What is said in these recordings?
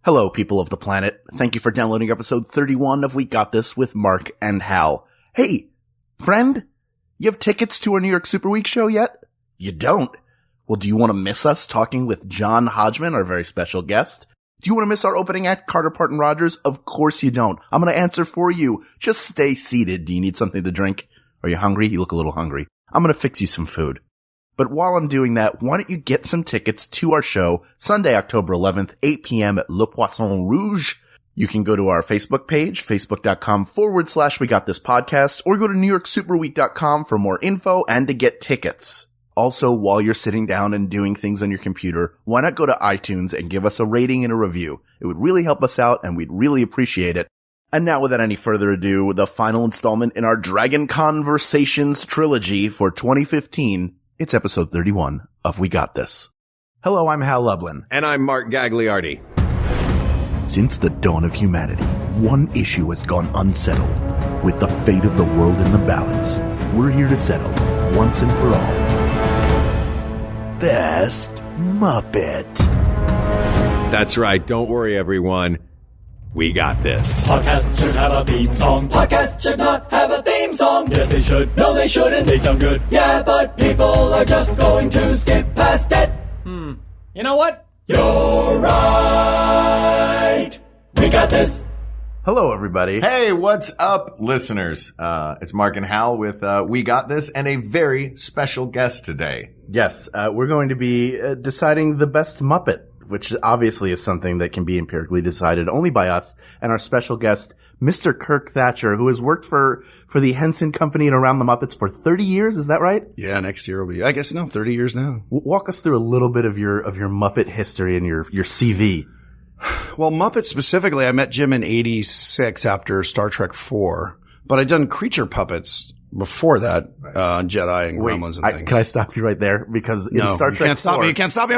Hello, people of the planet. Thank you for downloading episode 31 of We Got This with Mark and Hal. Hey, friend, you have tickets to our New York Super Week show yet? You don't? Well, do you want to miss us talking with John Hodgman, our very special guest? Do you want to miss our opening act, Carter Parton Rogers? Of course you don't. I'm going to answer for you. Just stay seated. Do you need something to drink? Are you hungry? You look a little hungry. I'm going to fix you some food. But while I'm doing that, why don't you get some tickets to our show Sunday, October 11th, 8 p.m. at Le Poisson Rouge. You can go to our Facebook page, facebook.com/We Got This Podcast, or go to NewYorkSuperWeek.com for more info and to get tickets. Also, while you're sitting down and doing things on your computer, why not go to iTunes and give us a rating and a review? It would really help us out and we'd really appreciate it. And now, without any further ado, the final installment in our Dragon Conversations trilogy for 2015. It's episode 31 of We Got This. Hello, I'm Hal Lublin. And I'm Mark Gagliardi. Since the dawn of humanity, one issue has gone unsettled. With the fate of the world in the balance, we're here to settle, once and for all, Best Muppet. That's right. Don't worry, everyone. We got this. Podcasts should have a theme song. Podcasts should not have a theme song. Yes, they should. No, they shouldn't. They sound good. Yeah, but people are just going to skip past it. You know what? You're right. We got this. Hello, everybody. Hey, what's up, listeners? It's Mark and Hal with We Got This and a very special guest today. Yes, we're going to be deciding the best Muppet, which obviously is something that can be empirically decided only by us and our special guest, Mr. Kirk Thatcher, who has worked for the Henson Company and Around the Muppets for 30 years. Is that right? Yeah, next year will be, 30 years now. Walk us through a little bit of your Muppet history and your CV. Well, Muppet specifically, I met Jim in 86 after Star Trek 4, but I'd done creature puppets before that, Jedi and Gremlins and things. Can I stop you right there? Because in Star Trek 4... you can't stop me. You can't stop me.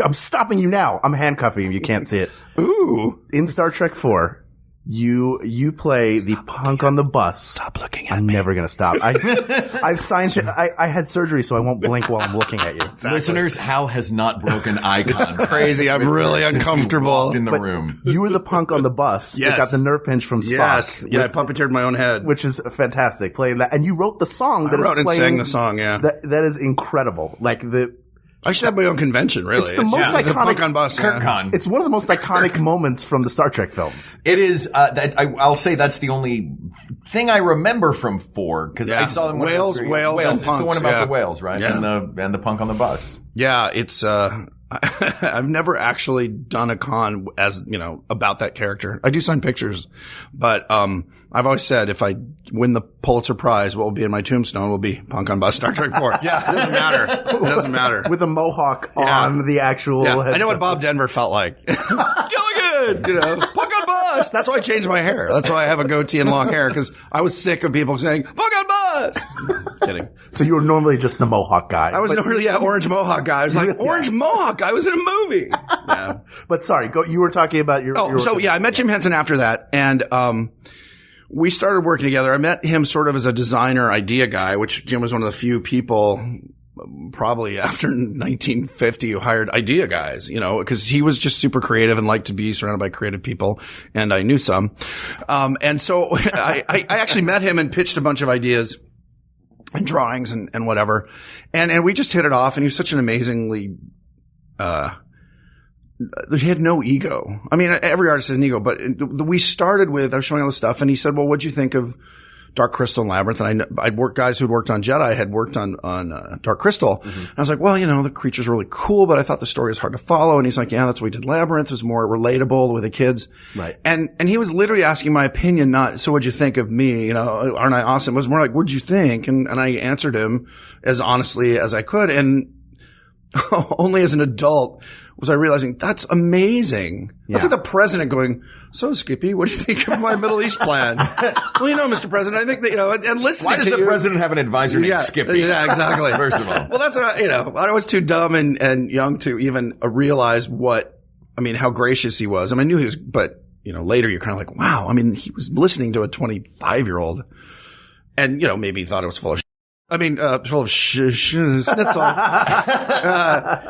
I'm stopping you now. I'm handcuffing you. You can't see it. Ooh. In Star Trek 4, you play the punk on the bus. Stop looking at me. I'm never going to stop. I've signed I had surgery, so I won't blink while I'm looking at you. Exactly. Listeners, Hal has not broken eye contact. Crazy. I'm really uncomfortable. In the room. You were the punk on the bus. Yes. That got the nerve pinch from Spock. Yes. Yeah, I puppeteered my own head. Which is fantastic, playing that. And you wrote the song that is playing. I wrote and sang the song, yeah. That is incredible. I should have my own convention, really. It's the most iconic. The punk on bus. KirkCon. It's one of the most iconic moments from the Star Trek films. It is. I'll say that's the only thing I remember from 4 because I saw them. Whales, and It's punks, the one about the whales, right? Yeah. And the punk on the bus. Yeah, it's. I've never actually done a con about that character. I do sign pictures, but I've always said if I win the Pulitzer Prize, what will be in my tombstone will be punk on bus Star Trek 4. Yeah. It doesn't matter. With a mohawk on the actual head. I know what Bob Denver felt like. Gilligan! Punk on bus! That's why I changed my hair. That's why I have a goatee and long hair, because I was sick of people saying, punk on bus! Kidding. So you were normally just the mohawk guy. I was normally, orange mohawk guy. I was like, orange mohawk guy was in a movie. Yeah. But sorry, you were talking about your... I met Jim Henson after that, and we started working together. I met him sort of as a designer idea guy, which Jim was one of the few people probably after 1950 who hired idea guys, because he was just super creative and liked to be surrounded by creative people, and I knew some. And so I actually met him and pitched a bunch of ideas and drawings and whatever. And we just hit it off, and he was such an amazingly he had no ego. I mean, every artist has an ego, but we started with, I was showing all this stuff, and he said, well, what'd you think of Dark Crystal and Labyrinth? And guys who'd worked on Jedi had worked on Dark Crystal. Mm-hmm. And I was like, well, the creatures are really cool, but I thought the story was hard to follow. And he's like, yeah, that's why we did Labyrinth. It was more relatable with the kids. Right. And he was literally asking my opinion, not, so what'd you think of me? Aren't I awesome? It was more like, what'd you think? And I answered him as honestly as I could. And only as an adult was I realizing that's amazing. Yeah. That's like the president going, so Skippy, what do you think of my Middle East plan? Well, Mr. President, I think that, and listening to Why does the president have an advisor named Skippy? Yeah, exactly. First of all. Well, that's what I was too dumb and young to even realize how gracious he was. I mean, I knew he was, but, later you're kind of like, wow. I mean, he was listening to a 25-year-old and, maybe he thought it was full of full of schnitzel.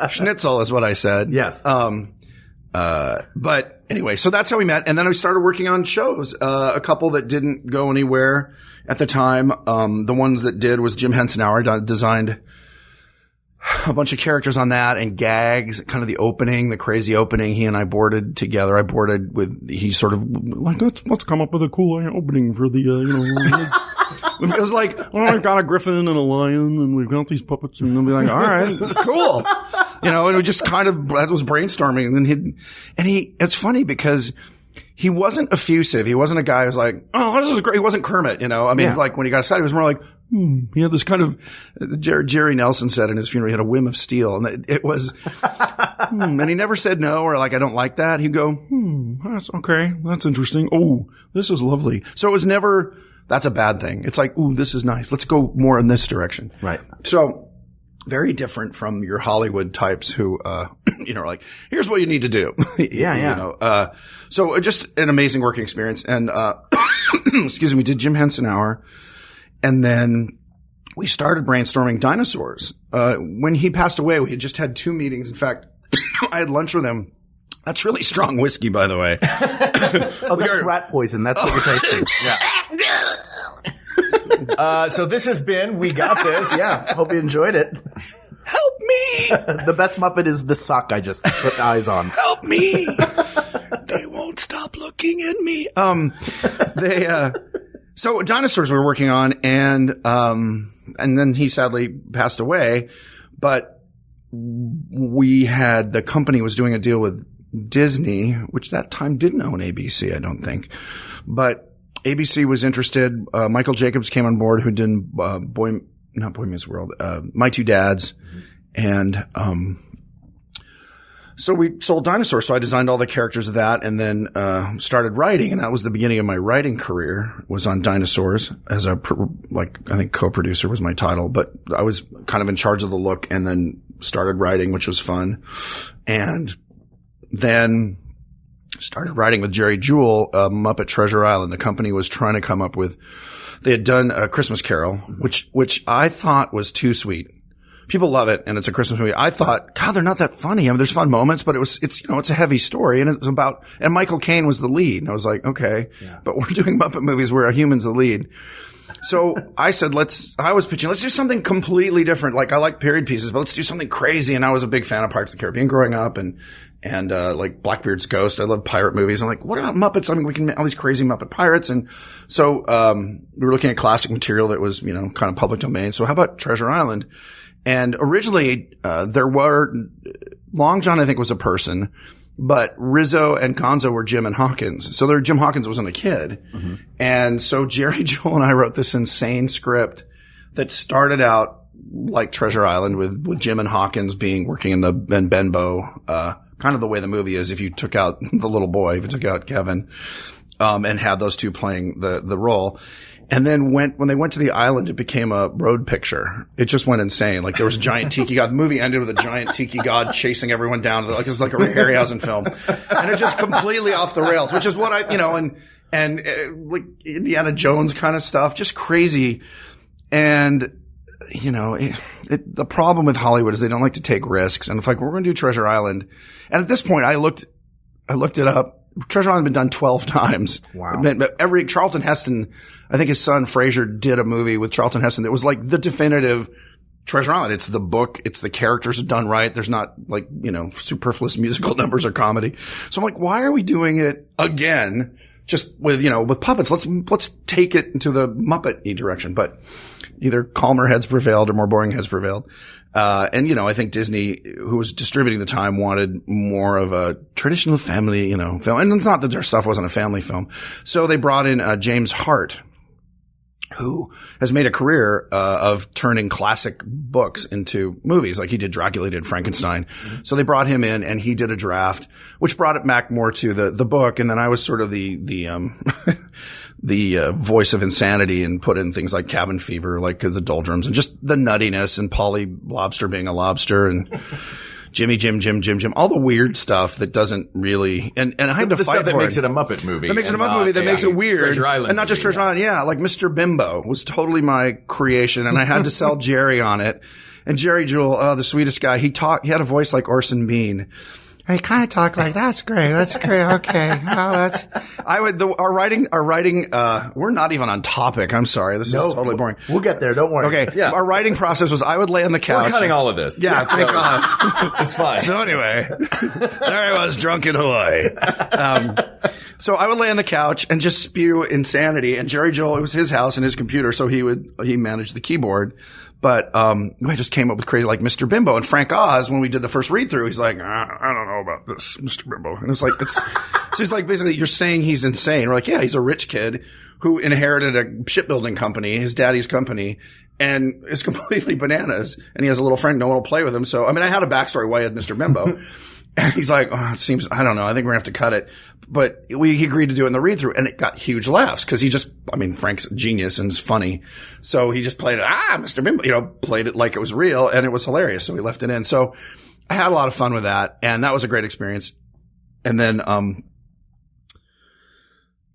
Schnitzel is what I said. Yes. But anyway, so that's how we met. And then we started working on shows. A couple that didn't go anywhere at the time. The ones that did was Jim Henson-Hour. I designed a bunch of characters on that and gags, kind of the opening, the crazy opening. He and I boarded together. I boarded with, he sort of like, let's come up with a cool opening for the, it was like, oh, I've got a griffin and a lion and we've got these puppets, and they'll be like, all right, cool. And we just kind of, that was brainstorming. And then it's funny because he wasn't effusive. He wasn't a guy who was like, oh, this is great. He wasn't Kermit, like when he got excited, he was more like, he had this kind of, Jerry Nelson said in his funeral, he had a whim of steel. And it was, and he never said no or like, I don't like that. He'd go, that's okay. That's interesting. Oh, this is lovely. So it was never, that's a bad thing. It's like, ooh, this is nice. Let's go more in this direction. Right. So very different from your Hollywood types who, are like, here's what you need to do. Yeah. So just an amazing working experience. And, excuse me, did Jim Henson-Hour. And then we started brainstorming dinosaurs. When he passed away, we had just had 2 meetings. In fact, I had lunch with him. That's really strong whiskey, by the way. That's rat poison. That's what you're tasting. Yeah. So this has been We Got This. Yeah. Hope you enjoyed it. Help me! The best Muppet is the sock I just put eyes on. Help me! They won't stop looking at me. So dinosaurs we were working on, and then he sadly passed away. But the company was doing a deal with Disney, which that time didn't own ABC, I don't think. But ABC was interested. Michael Jacobs came on board, who did not Boy Meets World, My Two Dads, and so we sold dinosaurs. So I designed all the characters of that, and then started writing, and that was the beginning of my writing career. Was on dinosaurs as I think co-producer was my title, but I was kind of in charge of the look, and then started writing, which was fun, and then started writing with Jerry Jewell, Muppet Treasure Island. The company was trying to come up with. They had done A Christmas Carol, which I thought was too sweet. People love it, and it's a Christmas movie. I thought, God, they're not that funny. I mean, there's fun moments, but it's a heavy story, and it was about, and Michael Caine was the lead. And I was like, okay, but we're doing Muppet movies where a human's the lead. So I said, I was pitching, let's do something completely different. Like, I like period pieces, but let's do something crazy. And I was a big fan of Pirates of the Caribbean growing up, and like Blackbeard's Ghost. I love pirate movies. I'm like, what about Muppets? I mean, we can make all these crazy Muppet pirates. And so, we were looking at classic material that was, kind of public domain. So how about Treasure Island? And originally, there were, Long John, I think, was a person, but Rizzo and Gonzo were Jim and Hawkins. So Jim Hawkins wasn't a kid. Mm-hmm. And so Jerry Jewell and I wrote this insane script that started out like Treasure Island with Jim and Hawkins working in Benbow, kind of the way the movie is if you took out the little boy, if you took out Kevin, and had those two playing the role. And then when they went to the island, it became a road picture. It just went insane. Like there was a giant tiki god. The movie ended with a giant tiki god chasing everyone down. Like it was like a Harryhausen film, and it just completely off the rails. Which is what and like Indiana Jones kind of stuff, just crazy. And the problem with Hollywood is they don't like to take risks. And it's like we're going to do Treasure Island, and at this point, I looked it up. Treasure Island had been done 12 times. Wow. Charlton Heston, I think his son Fraser did a movie with Charlton Heston that was like the definitive Treasure Island. It's the book. It's the characters done right. There's not like, superfluous musical numbers or comedy. So I'm like, why are we doing it again? Just with puppets. Let's take it into the Muppet-y direction. But either calmer heads prevailed or more boring heads prevailed. I think Disney, who was distributing the time, wanted more of a traditional family, film. And it's not that their stuff wasn't a family film. So they brought in, James Hart, who has made a career, of turning classic books into movies. Like he did Dracula, he did Frankenstein. Mm-hmm. So they brought him in and he did a draft, which brought it back more to the book. And then I was sort of the voice of insanity and put in things like Cabin Fever, like the doldrums and just the nuttiness and Polly Lobster being a lobster and Jimmy Jim, all the weird stuff that doesn't really, and I had to fight stuff that for makes it. it a Muppet movie. That makes it a Muppet movie that makes it weird. Treasure Island and not just Treasure Island. Yeah, like Mr. Bimbo was totally my creation and I had to sell Jerry on it. And Jerry Jewell, the sweetest guy, he had a voice like Orson Bean. He kind of talk like, that's great. That's great. Okay. Oh, our writing, we're not even on topic. I'm sorry. This is totally boring. We'll get there. Don't worry. Okay. Yeah. Our writing process was I would lay on the couch. We're cutting all of this. Yeah. Thank God. It's fine. So anyway, there I was drunk in Hawaii. So I would lay on the couch and just spew insanity. And Jerry Joel, it was his house and his computer. So he managed the keyboard. But, I just came up with crazy, like Mr. Bimbo. And Frank Oz, when we did the first read through, he's like, I don't know about this, Mr. Bimbo. And it's like, so he's like, basically, you're saying he's insane. We're like, yeah, he's a rich kid who inherited a shipbuilding company, his daddy's company, and is completely bananas. And he has a little friend, no one will play with him. So, I mean, I had a backstory why I had Mr. Bimbo. And he's like, it seems, I don't know. I think we're going to have to cut it. But he agreed to do it in the read through and it got huge laughs because Frank's a genius and is funny. So he just played it, Mr. Bimbo, played it like it was real and it was hilarious. So we left it in. So I had a lot of fun with that and that was a great experience. And then,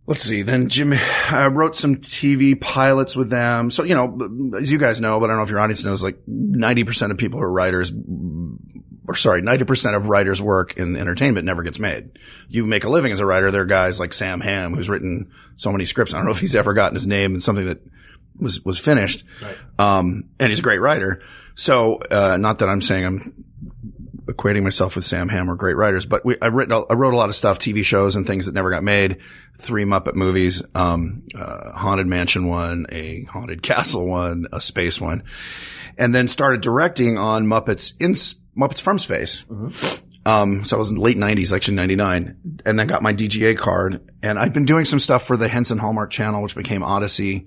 let's see. Then I wrote some TV pilots with them. So, as you guys know, but I don't know if your audience knows, like 90% of people who are writers, 90% of writers' work in entertainment never gets made. You make a living as a writer. There are guys like Sam Hamm who's written so many scripts. I don't know if he's ever gotten his name in something that was finished. Right. And he's a great writer. So, not that I'm saying I'm equating myself with Sam Hamm or great writers, but I wrote a lot of stuff, TV shows and things that never got made. 3 Muppet movies, Haunted Mansion one, a Haunted Castle one, a space one, and then started directing on Muppets from Space. Mm-hmm. So I was in the late 90s, actually 99, and then got my DGA card. And I'd been doing some stuff for the Henson Hallmark Channel, which became Odyssey.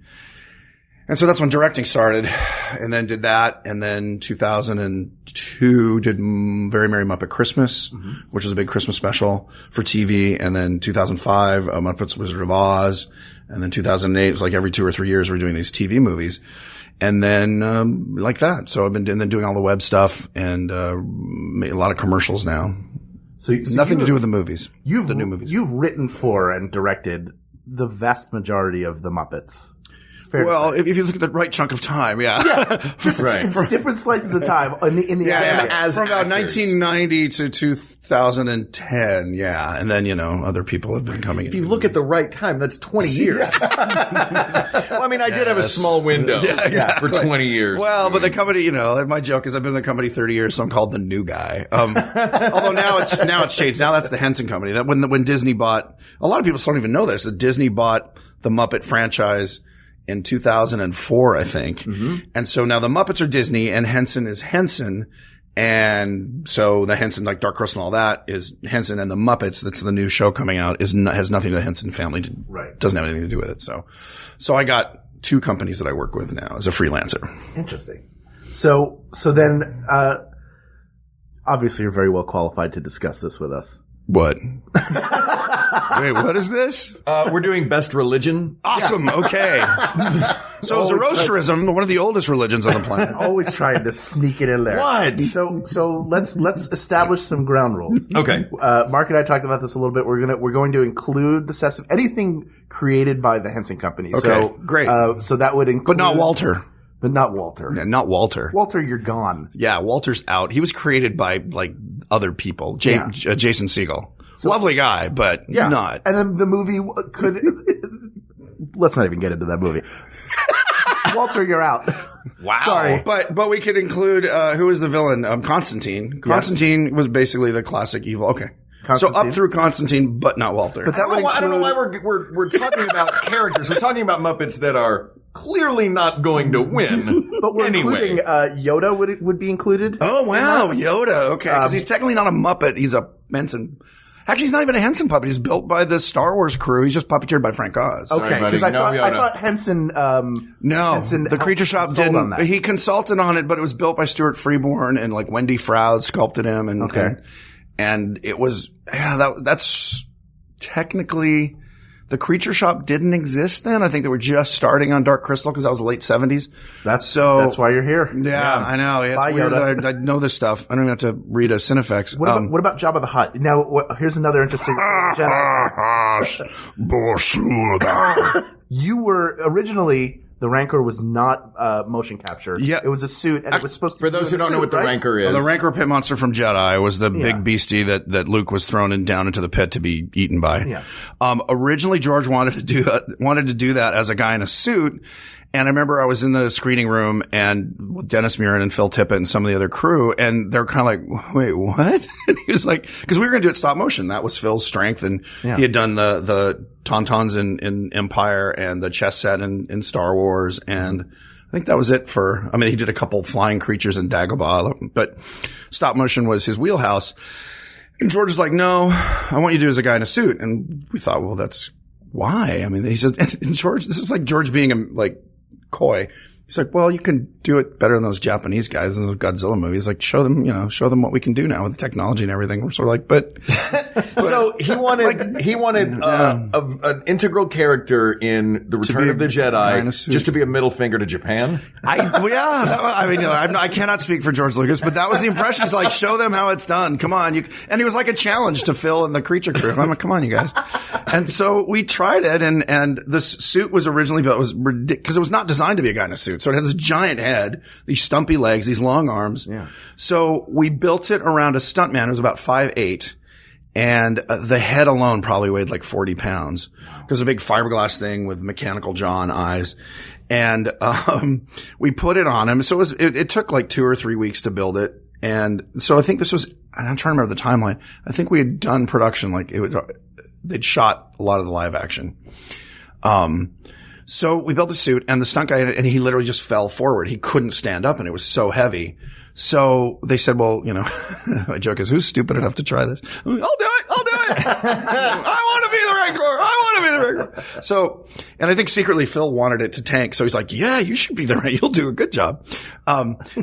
And so that's when directing started, and then did that. And then 2002 did Very Merry Muppet Christmas, mm-hmm. which was a big Christmas special for TV. And then 2005, Muppets Wizard of Oz. And then 2008, it's like every 2 or 3 years we're doing these TV movies. And then, like that. So I've been doing all the web stuff and, made a lot of commercials now. So nothing to do with the movies. The new movies. You've written for and directed the vast majority of the Muppets. Well, if you look at the right chunk of time, yeah. Just right. It's different slices of time in the as from about 1990 to 2010, yeah. And then, other people have been coming in. If you look at the right time, that's 20 years. Well, I mean, I did have a small window for 20 years. Well, but the company, my joke is I've been in the company 30 years, so I'm called the new guy. Although now it's changed. Now that's the Henson Company. That when Disney bought, a lot of people still don't even know this, that Disney bought the Muppet franchise in 2004, I think. Mm-hmm. And so now the Muppets are Disney and Henson is Henson. And so the Henson, like Dark Crystal and all that, is Henson, and the Muppets, that's the new show coming out, has nothing to the Henson family. Doesn't have anything to do with it. So I got 2 companies that I work with now as a freelancer. Interesting. So then, obviously you're very well qualified to discuss this with us. What? Wait, what is this? We're doing best religion. Awesome. Yeah. Okay. So Zoroastrianism, one of the oldest religions on the planet. Always trying to sneak it in there. What? So let's establish some ground rules. Okay. Mark and I talked about this a little bit. We're going to include anything created by the Henson Company. Okay. So great. So that would include, but not Walter. But not Walter. Yeah, not Walter. Walter, you're gone. Yeah, Walter's out. He was created by other people. Jason Segel. So, lovely guy, but not. And then the movie could. Let's not even get into that movie. Walter, you're out. Wow. Sorry, but we could include who was the villain? Constantine. Constantine was basically the classic evil. Okay. So up through Constantine, but not Walter. But that I don't know why we're talking about characters. We're talking about Muppets that are clearly not going to win. But we're including Yoda would be included. Oh wow, Yoda. Okay, because he's technically not a Muppet. He's a Henson. Actually, he's not even a Henson puppet. He's built by the Star Wars crew. He's just puppeteered by Frank Oz. Okay, because I thought Henson. No, Henson the Creature Shop didn't. On that. He consulted on it, but it was built by Stuart Freeborn, and like Wendy Froud sculpted him, and it was that's technically. The Creature Shop didn't exist then. I think they were just starting on Dark Crystal because that was the late 70s. That's why you're here. Yeah. I know. It's weird that I know this stuff. I don't even have to read a Cinefex. What about Jabba the Hutt? Now, here's another interesting. You were originally the Rancor was not motion capture. Yeah. It was a suit, and it was supposed to For those who don't know what the Rancor is. Well, the Rancor pit monster from Jedi was the big beastie that Luke was thrown down into the pit to be eaten by. Yeah. Originally, George wanted to do that as a guy in a suit. And I remember I was in the screening room and with Dennis Murin and Phil Tippett and some of the other crew, and they're kind of like, wait, what? And he was like, because we were going to do it stop motion. That was Phil's strength. And he had done the Tauntauns in Empire and the chess set in Star Wars. And I think that was it he did a couple flying creatures in Dagobah, but stop motion was his wheelhouse. And George was like, no, I want you to do it as a guy in a suit. And we thought, well, that's why? I mean, he said, and George, this is like George being coy. He's like, well, you can do it better than those Japanese guys in those Godzilla movies. Like, show them what we can do now with the technology and everything. We're sort of like, but. So he wanted an integral character in The Return of the Jedi just to be a middle finger to Japan. I cannot speak for George Lucas, but that was the impression. He's like, show them how it's done. Come on. And he was like a challenge to Phil and the creature crew. I'm like, come on, you guys. And so we tried it, and this suit was originally built, because it was not designed to be a guy in a suit. So it had this giant head, these stumpy legs, these long arms. Yeah. So we built it around a stuntman who was about 5'8", and the head alone probably weighed like 40 pounds. Because a big fiberglass thing with mechanical jaw and eyes. And we put it on him. So it took like 2 or 3 weeks to build it. And so I think this was, I'm trying to remember the timeline. I think we had done production, they'd shot a lot of the live action. So we built the suit, and the stunt guy, and he literally just fell forward. He couldn't stand up, and it was so heavy. So they said, well, my joke is, who's stupid enough to try this? I'll do it. I want to be the Rancor. So, and I think secretly Phil wanted it to tank. So he's like, yeah, you should be the Rancor. You'll do a good job.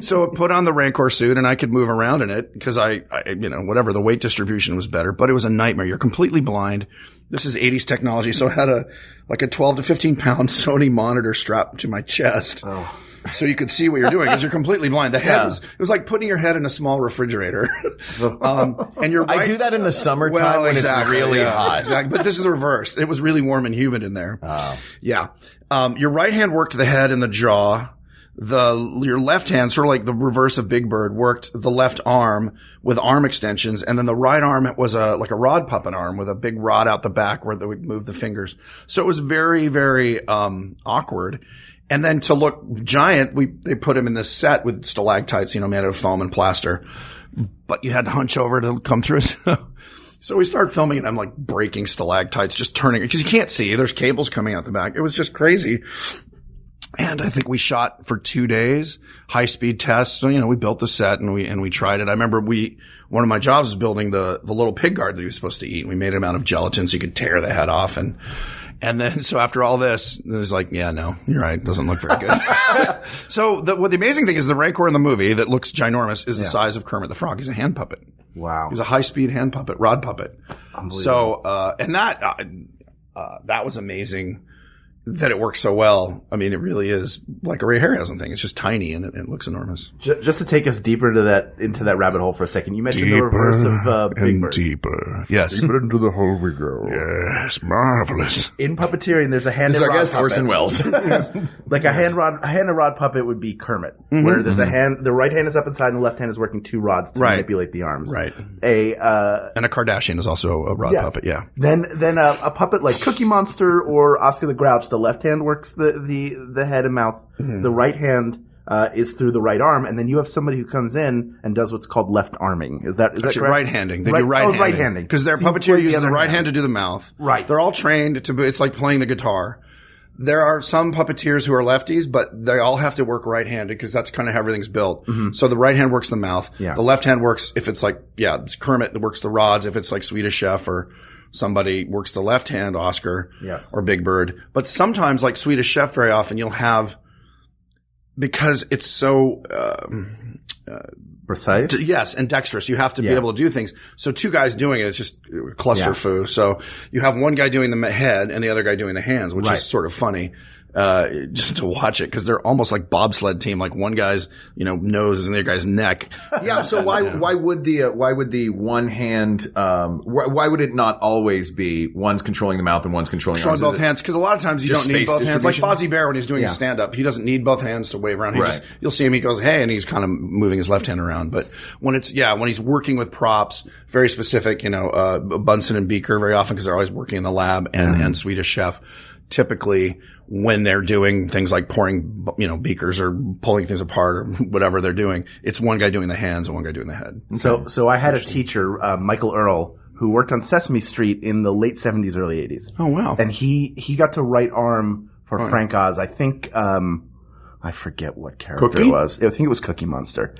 So I put on the Rancor suit, and I could move around in it because whatever, the weight distribution was better, but it was a nightmare. You're completely blind. This is 80s technology. So I had a 12 to 15 pound Sony monitor strapped to my chest. Oh. So you could see what you're doing because you're completely blind. The head it was like putting your head in a small refrigerator. And you're right. I do that in the summertime when it's really hot. Exactly. But this is the reverse. It was really warm and humid in there. Oh. Yeah. Your right hand worked the head and the jaw. Your left hand, sort of like the reverse of Big Bird, worked the left arm with arm extensions, and then the right arm was like a rod puppet arm with a big rod out the back where they would move the fingers. So it was very, very awkward. And then to look giant, they put him in this set with stalactites, made out of foam and plaster. But you had to hunch over to come through. So we started filming, and I'm like breaking stalactites, just turning because you can't see. There's cables coming out the back. It was just crazy. And I think we shot for 2 days, high speed tests. So, we built the set and we tried it. I remember one of my jobs was building the little pig guard that he was supposed to eat. We made him out of gelatin so you could tear the head off. And then, so after all this, it was like, yeah, no, you're right. It doesn't look very good. So the amazing thing is the Rancor in the movie that looks ginormous is the size of Kermit the Frog. He's a hand puppet. Wow. He's a high speed hand puppet, rod puppet. So, and that was amazing. That it works so well. I mean, it really is like a Ray Harryhausen thing. It's just tiny and it looks enormous. Just to take us deeper into that rabbit hole for a second, you mentioned the reverse of Big Bird. Deeper. Yes. Deeper into the hole we go. Yes, marvelous. In puppeteering, there's a hand and rod guest, puppet. Orson Welles. Like a hand and rod puppet would be Kermit, where there's a hand, the right hand is up inside and the left hand is working 2 rods to manipulate the arms. Right. And a Kardashian is also a rod puppet, yeah. Then a puppet like Cookie Monster or Oscar the Grouch, the left hand works the head and mouth. Mm-hmm. The right hand is through the right arm, and then you have somebody who comes in and does what's called left arming. Is that correct? Right-handing. They do right-handing. Right-handing. Because their puppeteer uses the right hand to do the mouth. Right. They're all trained it's like playing the guitar. There are some puppeteers who are lefties, but they all have to work right-handed because that's kind of how everything's built. Mm-hmm. So the right hand works the mouth. Yeah. The left hand works if it's like, it's Kermit that works the rods. If it's like Swedish Chef or somebody works the left hand, Oscar or Big Bird. But sometimes like Swedish Chef, very often you'll have, because it's so, precise? Yes, and dexterous. You have to be able to do things. So 2 guys doing it, it's just cluster foo. So you have one guy doing the head and the other guy doing the hands, which is sort of funny. just to watch it because they're almost like bobsled team. Like one guy's, nose and the other guy's neck. Yeah. So why would the one hand, why would it not always be one's controlling the mouth and one's controlling both hands? Because a lot of times you don't need both hands. Like Fozzie Bear when he's doing his stand up, he doesn't need both hands to wave around. You'll see him. He goes, hey, and he's kind of moving his left hand around. But when he's working with props, very specific, Bunsen and Beaker very often because they're always working in the lab and Swedish Chef. Typically, when they're doing things like pouring, beakers or pulling things apart or whatever they're doing, it's one guy doing the hands and one guy doing the head. So I had a teacher, Michael Earl, who worked on Sesame Street in the late 70s, early 80s. Oh, wow. And he got to right arm for Frank Oz. I think, I forget what character it was. I think it was Cookie Monster.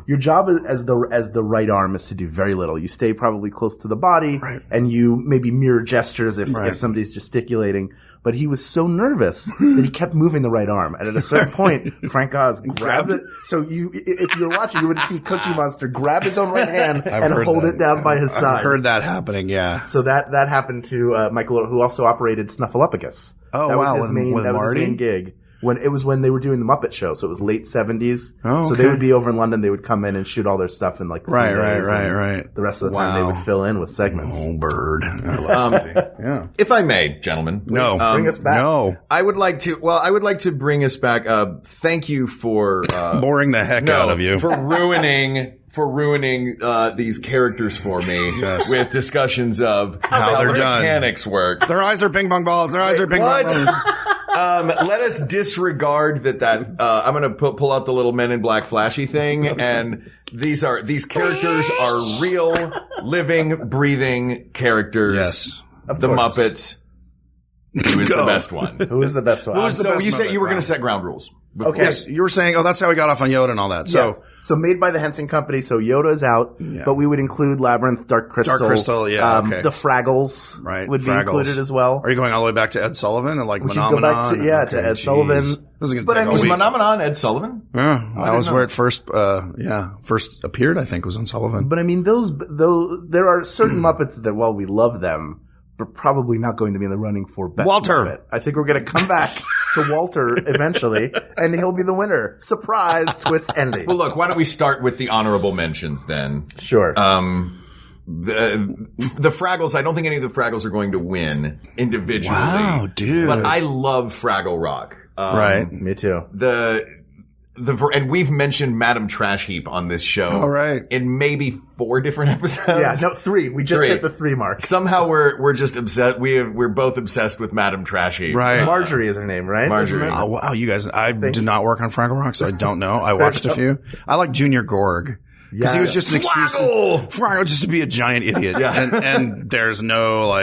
Your job as the right arm is to do very little. You stay probably close to the body, and you maybe mirror gestures if somebody's gesticulating. But he was so nervous that he kept moving the right arm. And at a certain point, Frank Oz grabbed it. So if you're watching, you would see Cookie Monster grab his own right hand and hold it down by his side. I've heard that happening, yeah. So that happened to Michael, who also operated Snuffleupagus. Oh, that wow. Was his main gig. When they were doing the Muppet Show, so it was late 70s. Oh, okay. So they would be over in London. They would come in and shoot all their stuff in like 3 days. Right. The rest of the time they would fill in with segments. Oh, bird. Yeah. If I may, gentlemen. No. Bring us back. No. I would like to bring us back. Thank you for, boring the heck out of you. For ruining these characters for me with discussions of how they're done. Mechanics work. Their eyes are ping pong balls. Pong balls. Let us disregard that. I'm going to pull out the little Men in Black flashy thing, and these characters are real, living, breathing characters. Yes, of the Muppets. Who is the best one? Who is the best one? So you said you were going to set ground rules. Okay. Yes, you were saying, that's how we got off on Yoda and all that. So, so made by the Henson Company. So Yoda is out, but we would include Labyrinth, Dark Crystal. Okay. The Fraggles would be included as well. Are you going all the way back to Ed Sullivan and like we should go back to, to Ed Sullivan. But I mean, is Phenomenon Ed Sullivan? Yeah, that was where it first appeared, I think, was on Sullivan. But I mean, there are certain Muppets that while we love them, we're probably not going to be in the running for best Walter. Muppet. I think we're going to come back to Walter eventually, and he'll be the winner. Surprise, twist ending. Well, look, why don't we start with the honorable mentions then? Sure. The Fraggles, I don't think any of the Fraggles are going to win individually. Wow, dude. But I love Fraggle Rock. Right. Me too. And we've mentioned Madam Trash Heap on this show. All right. In maybe 4 different episodes. Yeah, no, 3. We just hit the 3 mark. Somehow we're just obsessed. We're both obsessed with Madam Trash Heap. Right. Marjorie is her name, right? Marjorie. Oh, wow, you guys, I did not work on Fraggle Rock, so I don't know. I watched a few. I like Junior Gorg. Because he was just an excuse Fraggle just to be a giant idiot. And there's no,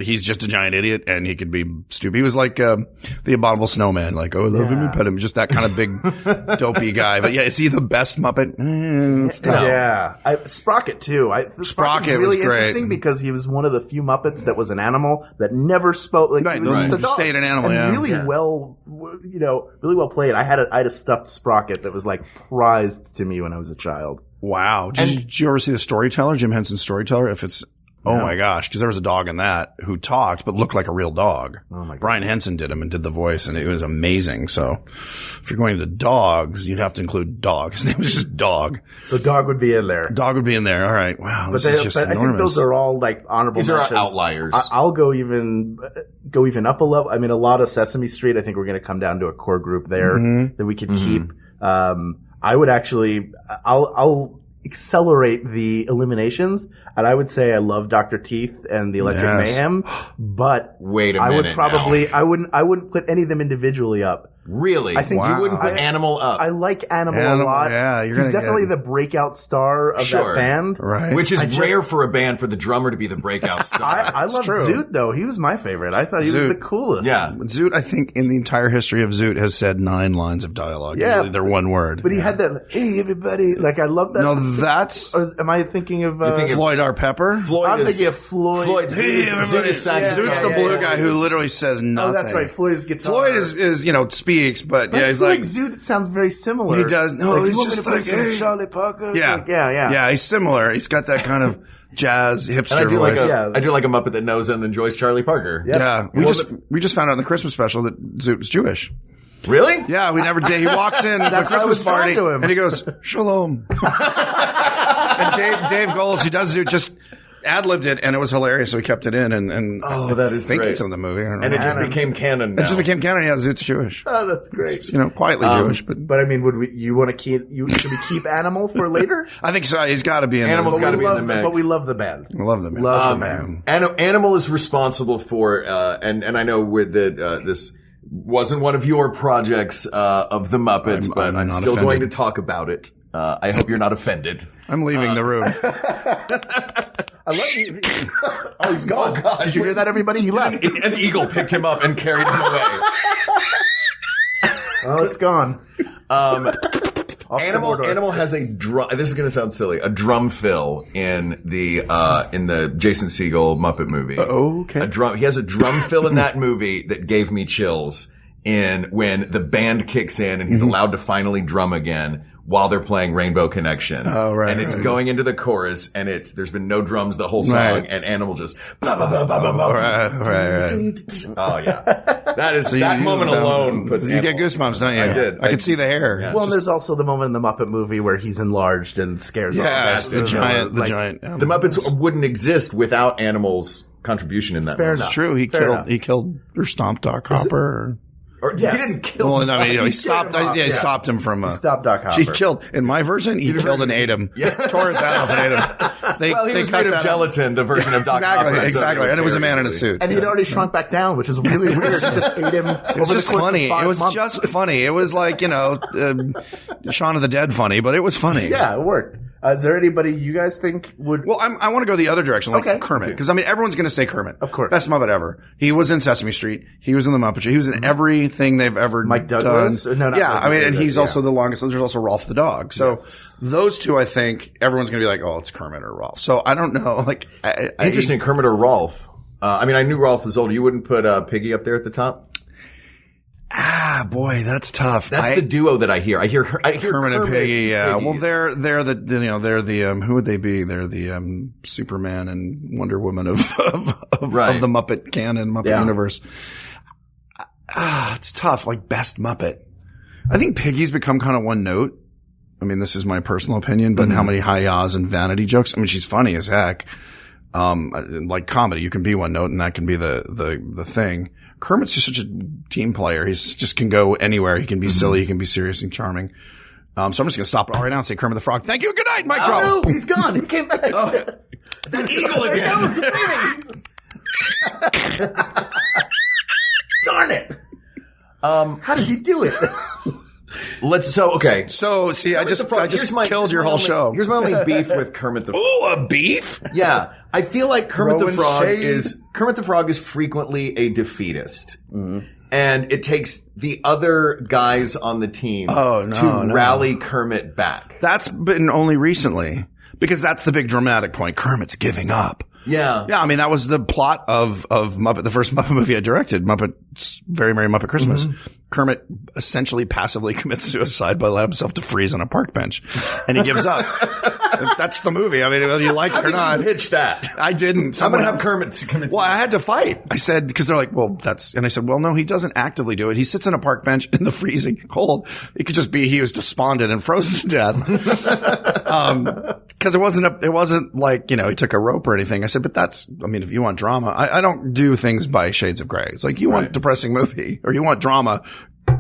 he's just a giant idiot and he could be stupid. He was like, the abominable snowman. Like, oh, I love him and pet him. Just that kind of big, dopey guy. But yeah, is he the best Muppet? Sprocket too. Sprocket was really was great. Interesting because he was one of the few Muppets that was an animal that never spoke. Like, he was just a dog. Stayed an animal, and really well, really well played. I had a stuffed Sprocket that was prized to me when I was a child. Wow. Did you ever see The Storyteller, Jim Henson's Storyteller? Oh my gosh, because there was a dog in that who talked but looked like a real dog. Oh my God. Brian Henson did him and did the voice, and it was amazing. So if you're going to dogs, you'd have to include Dog. His name was just Dog. So Dog would be in there. Dog would be in there. All right. Wow. This is just enormous. I think those are all honorable mentions. These are outliers. I'll go even up a level. I mean, a lot of Sesame Street, I think we're going to come down to a core group there that we could keep. I would actually, I'll accelerate the eliminations, and I would say I love Dr. Teeth and the Electric Mayhem, but wait a minute, I wouldn't put any of them individually up. Really? I think you wouldn't put Animal up. I like Animal a lot. Yeah, he's definitely the breakout star of that band. Right. Which is rare for a band for the drummer to be the breakout star. I love Zoot, though. He was my favorite. I thought he was the coolest. Yeah. Zoot, I think, in the entire history of Zoot, has said 9 lines of dialogue. Yeah. Usually they're one word. But he had that, hey, everybody. I love that. No, that's... Or am I thinking of... Floyd R. Pepper? I'm thinking of Floyd. Hey, everybody. Zoot's the blue guy who literally says nothing. Oh, that's right. Floyd's guitar. Floyd is speaks speaks, but yeah, I he's feel like Zoot sounds very similar. he does. No, like, he's you want me just to play like, some hey. Charlie Parker. Yeah. Like, yeah. Yeah, he's similar. He's got that kind of jazz hipster And I do voice. I do like a Muppet that knows and enjoys Charlie Parker. Yes. Yeah, we just found out in the Christmas special that Zoot was Jewish. Really? Yeah, we never did. He walks in the That's why I Christmas was drawn party to him. and he goes, "Shalom." And Dave Goles, who does Zoot, just ad-libbed it, and it was hilarious, so we kept it in. And Oh, that is I think great. it's in the movie. I don't know. And it just became canon now. It just became canon. Yeah, Zoot's Jewish. Oh, that's great. You know, quietly Jewish, but But I mean, you want to keep? Should we keep Animal for later? I think so. He's got to be in Animal's there. gotta be in the mix. But we love the band. I love them. Love the band. Animal is responsible for, and I know with this wasn't one of your projects of the Muppets, but I'm not still offended. going to talk about it. I hope you're not offended. I'm leaving the room. I love you. Oh, he's gone. Oh, God. Did you hear that, everybody? He left. An eagle picked him up and carried him away. Oh, it's gone. Off to Mordor. Animal has a drum. This is going to sound silly. A drum fill in the Jason Segel Muppet movie. Okay. He has a drum fill in that movie that gave me chills in when the band kicks in and he's allowed to finally drum again while they're playing Rainbow Connection. Oh, right, And it's right. going into the chorus and there's been no drums the whole song Right. and Animal just blah, blah, blah, blah, blah, blah. Right. Oh yeah. That moment alone puts You get Animal. goosebumps, don't you? I did. I could see the hair. Yeah. Well, and there's also the moment in the Muppet movie where he's enlarged and scares all Yeah, his the ass. giant. The Muppets wouldn't exist without Animal's contribution in that Fair movie. enough. It's true. He killed or stomped Doc Hopper. Or, Yes. He didn't kill Well, no, I mean, he He stopped. scared him off, He yeah. stopped him from. Stop Doc Hopper. He killed. In my version, he killed and ate him. Tore his head off and ate him. They was cut made of that out. gelatin, the version of Doc Exactly, Hopper. so exactly. And it was a man in a seriously. suit. And he'd already shrunk back down, which is really weird. He just ate him It was over the just course funny. of 5 It was months. just funny. It was like, Shaun of the Dead funny, but it was funny. Yeah, it worked. Is there anybody you guys think would... Well, I want to go the other direction, like Okay. Kermit, because I mean everyone's going to say Kermit, Of course. best Muppet ever. He was in Sesame Street. He was in the Muppet Show. He was in everything they've ever Mike Douglas? done. No, not yeah, Mike I mean, and Douglas, he's yeah. also the longest. There's also Rolf the dog. So those two, I think everyone's going to be like, oh, it's Kermit or Rolf. So I don't know. Like, Interesting, Kermit or Rolf. I mean, I knew Rolf was older. You wouldn't put Piggy up there at the top? Boy, that's tough. That's the duo that I hear. I hear Kermit and Piggy. Yeah. Piggy. Well, they're the who would they be? They're the Superman and Wonder Woman of Right. the Muppet canon, Muppet Yeah. universe. It's tough. Like best Muppet. I think Piggy's become kind of one note. I mean, this is my personal opinion, but how many hi-yahs and vanity jokes? I mean, she's funny as heck. Like comedy, you can be one note and that can be the thing. Kermit's just such a team player. He's just can go anywhere. He can be silly. He can be serious and charming. So I'm just going to stop it all right now and say Kermit the Frog. Thank you. Good night. Mic drop. Oh, he's gone. He came back. That eagle again. Darn it. How did he do it? Okay. So see, I just killed your whole show. Here's my only beef with Kermit the Frog. Ooh, a beef? Yeah, I feel like Kermit Throwing the Frog is frequently a defeatist, Mm-hmm. and it takes the other guys on the team to rally Kermit back. That's been only recently because that's the big dramatic point. Kermit's giving up. Yeah, Yeah, I mean, that was the plot of Muppet, the first Muppet movie I directed, Muppet's Very Merry Muppet Christmas. Kermit essentially passively commits suicide by allowing himself to freeze on a park bench. And he gives up. That's the movie. I mean, whether you like it or not. you pitch that. I didn't. I'm going to have Kermit commit. Well, I had to fight. I said, because they're like, well, and I said, well, no, he doesn't actively do it. He sits on a park bench in the freezing cold. It could just be he was despondent and frozen to death. Cause it wasn't like, he took a rope or anything. I said, but if you want drama, I don't do things by shades of gray. It's like, you want depressing movie or you want drama,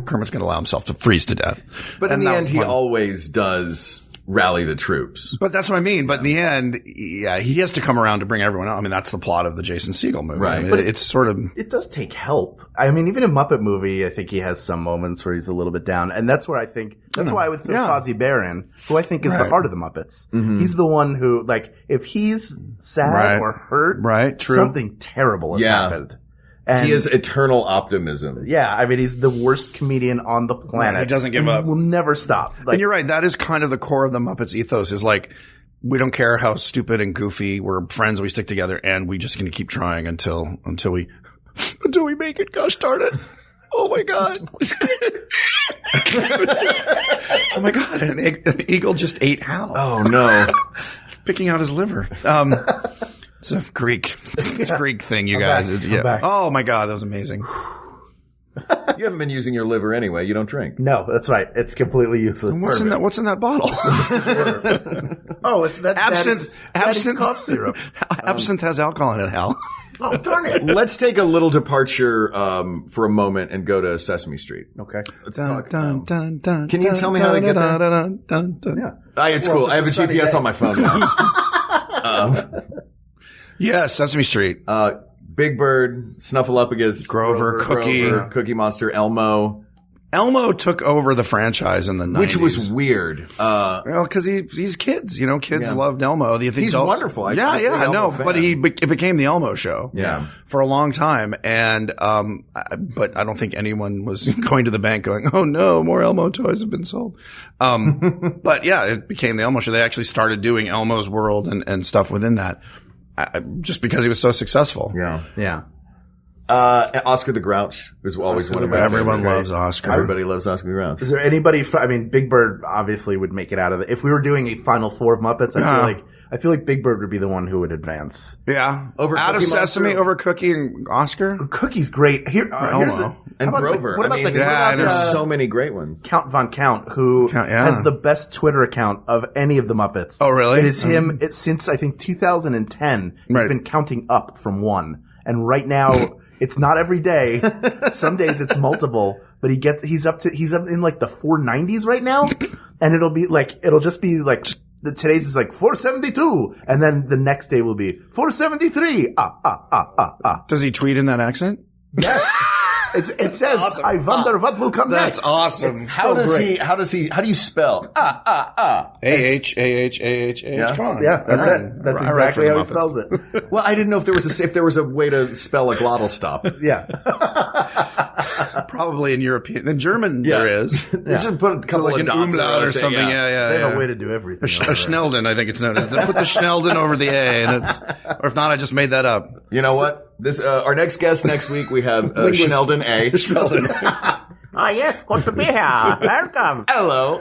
Kermit's going to allow himself to freeze to death. But in And the that end, was he fun. always does rally the troops. But that's what I mean. But in the end, yeah, he has to come around to bring everyone out. I mean, that's the plot of the Jason Segel movie. Right. I mean, But it's sort of. It does take help. I mean, even in Muppet movie, I think he has some moments where he's a little bit down. And that's where that's why I would throw Fozzie Bear in, who I think is the heart of the Muppets. He's the one who, like, if he's sad or hurt, True. something terrible has happened. And He has eternal optimism. yeah, I mean, he's the worst comedian on the planet. He doesn't give up. Will never stop. Like, And you're right. That is kind of the core of the Muppets ethos is like, we don't care how stupid and goofy. We're friends. We stick together and we just going to keep trying until we make it. Gosh darn it. Oh my God. Oh my God. An eagle just ate Hal. Oh no. Picking out his liver. It's a Greek thing, you guys. I'm back. Oh my God. That was amazing. You haven't been using your liver anyway. You don't drink. No, that's right. It's completely useless. What's in that bottle? Oh, it's that Absinthe cough syrup. Absinthe has alcohol in it, Hal. Oh, darn it. Let's take a little departure for a moment and go to Sesame Street. Okay. Let's talk. Can you tell me how to get there? Yeah. It's cool. I have a GPS on my phone now. Yes, Sesame Street. Big Bird, Snuffleupagus, Grover, Cookie Monster, Elmo. Elmo took over the franchise in the 90s. Which was weird. Well, because he's kids. Kids loved Elmo. He's wonderful. I but it became the Elmo show. Yeah. For a long time. And, but I don't think anyone was going to the bank going, oh no, more Elmo toys have been sold. But yeah, it became the Elmo show. They actually started doing Elmo's World and stuff within that. Just because he was so successful. Yeah. Yeah. Oscar the Grouch was always one of my favorites. Everyone loves Oscar. Everybody loves Oscar the Grouch. Is there anybody? Big Bird obviously would make it out of it. If we were doing a Final Four of Muppets, I feel like Big Bird would be the one who would advance. Yeah. Over Out Cookie of Sesame, Monster? over Cookie and Oscar. Cookie's great. Here's Elmo. And how about Grover. What about there's so many great ones. Count Von Count, who has the best Twitter account of any of the Muppets. Oh, really? It is him. It's since I think 2010. He's been counting up from 1, and right now it's not every day. Some days it's multiple, but he's up in like the 490s right now, and it'll just be like. Today's is like 472, and then the next day will be 473. Does he tweet in that accent? Yes. It says, awesome. I wonder what will come next. That's awesome. How do you spell? A-H. Yeah. Come on. Yeah, that's it. That's exactly how he spells it. Well, I didn't know if there was a way to spell a glottal stop. Yeah. Probably in European. In German, there is. You should put a couple like of an dots umlaut or something. Yeah. They have a way to do everything. A Schnelden, I think it's known as. They put the Schnelden over the A, or if not, I just made that up. You know what? This our next guest next week we have Schnelden A. Schnelden. Yes, good to be here. Welcome. Hello.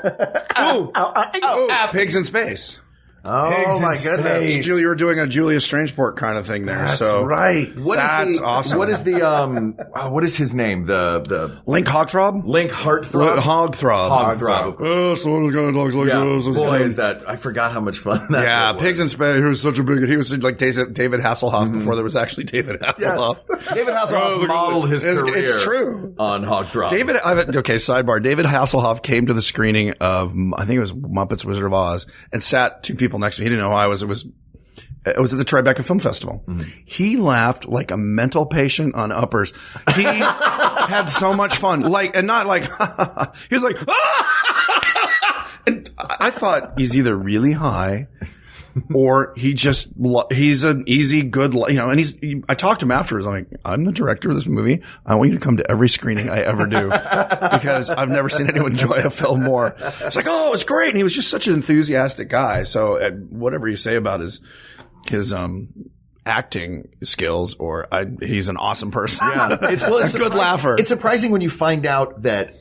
Pigs in Space. Oh my goodness. You were doing a Julia Strangeport kind of thing there. That's right. That's awesome. What is the what is his name? The Link Hogthrob? Link Heartthrob? Hogthrob. Oh, someone kind of talks like this. Boy, is that I forgot how much fun that was. Pigs in Space. He was such a big. He was like David Hasselhoff before there was actually David Hasselhoff. Yes. David Hasselhoff modeled his career. It's true. On Hogthrob. Sidebar. David Hasselhoff came to the screening of I think it was Muppets Wizard of Oz and sat 2 people next to me. He didn't know who I was. It was at the Tribeca Film Festival. Mm-hmm. He laughed like a mental patient on uppers. He had so much fun. He was like, and I thought he's either really high or he's an easy, good, and I talked to him afterwards. I'm like, I'm the director of this movie. I want you to come to every screening I ever do because I've never seen anyone enjoy a film more. It's like, oh, it's great. And he was just such an enthusiastic guy. So whatever you say about his acting skills he's an awesome person. Yeah. It's a good laugher. It's surprising when you find out that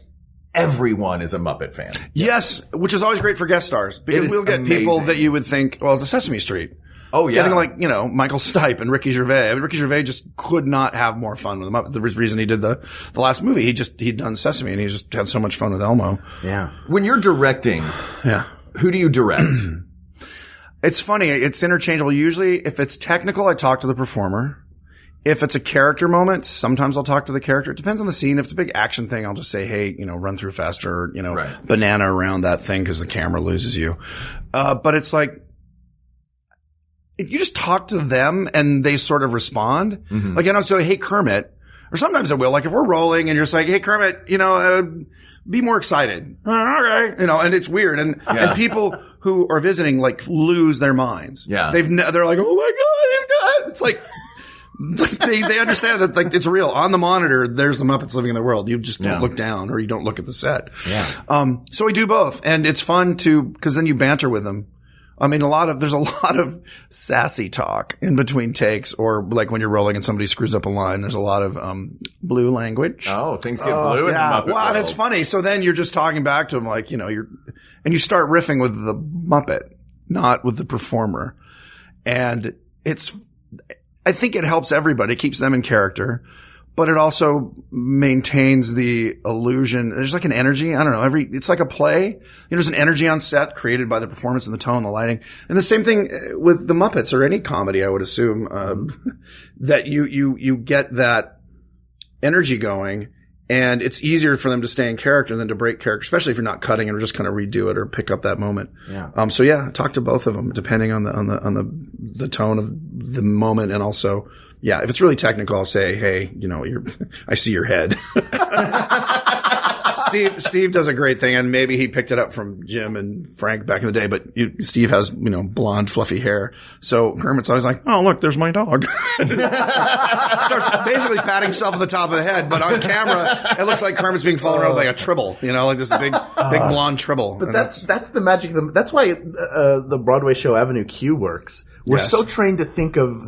everyone is a Muppet fan. Yes, which is always great for guest stars because we'll get people that you would think, well, it's a Sesame Street. Oh, yeah. Getting Michael Stipe and Ricky Gervais. I mean, Ricky Gervais just could not have more fun with the Muppets. The reason he did the last movie, he'd done Sesame and he just had so much fun with Elmo. Yeah. When you're directing, who do you direct? It's funny. It's interchangeable. Usually if it's technical, I talk to the performer. If it's a character moment, sometimes I'll talk to the character. It depends on the scene. If it's a big action thing, I'll just say, hey, run through faster, banana around that thing because the camera loses you. But it's like, if you just talk to them and they sort of respond. Mm-hmm. Like, so hey, Kermit, or sometimes I will, like if we're rolling and you're just like, hey, Kermit, be more excited. Okay. And it's weird. And people who are visiting like lose their minds. Yeah. They're like, oh my God, he's good. It's like, they understand that like it's real. On the monitor, there's the Muppets living in the world. You just don't look down or you don't look at the set. Yeah. So we do both. And it's fun because then you banter with them I mean, there's a lot of sassy talk in between takes, or like when you're rolling and somebody screws up a line, there's a lot of, blue language. Oh, things get blue in the Muppet Well, and world. it's funny. So then you're just talking back to them like, and you start riffing with the Muppet, not with the performer. And I think it helps everybody. It keeps them in character, but it also maintains the illusion. There's like an energy. I don't know. It's like a play. There's an energy on set created by the performance and the tone, the lighting. And the same thing with the Muppets or any comedy, I would assume, that you get that energy going, and it's easier for them to stay in character than to break character, especially if you're not cutting and just kind of redo it or pick up that moment. Yeah. So yeah, talk to both of them depending on the tone of the moment, and also, yeah, if it's really technical, I'll say, hey, I see your head. Steve does a great thing, and maybe he picked it up from Jim and Frank back in the day, but Steve has, blonde, fluffy hair. So Kermit's always like, oh, look, there's my dog. Starts basically patting himself on the top of the head, but on camera, it looks like Kermit's being followed around like a tribble, like this big blonde tribble. But that's the magic. That's why the Broadway show Avenue Q works. We're so trained to think of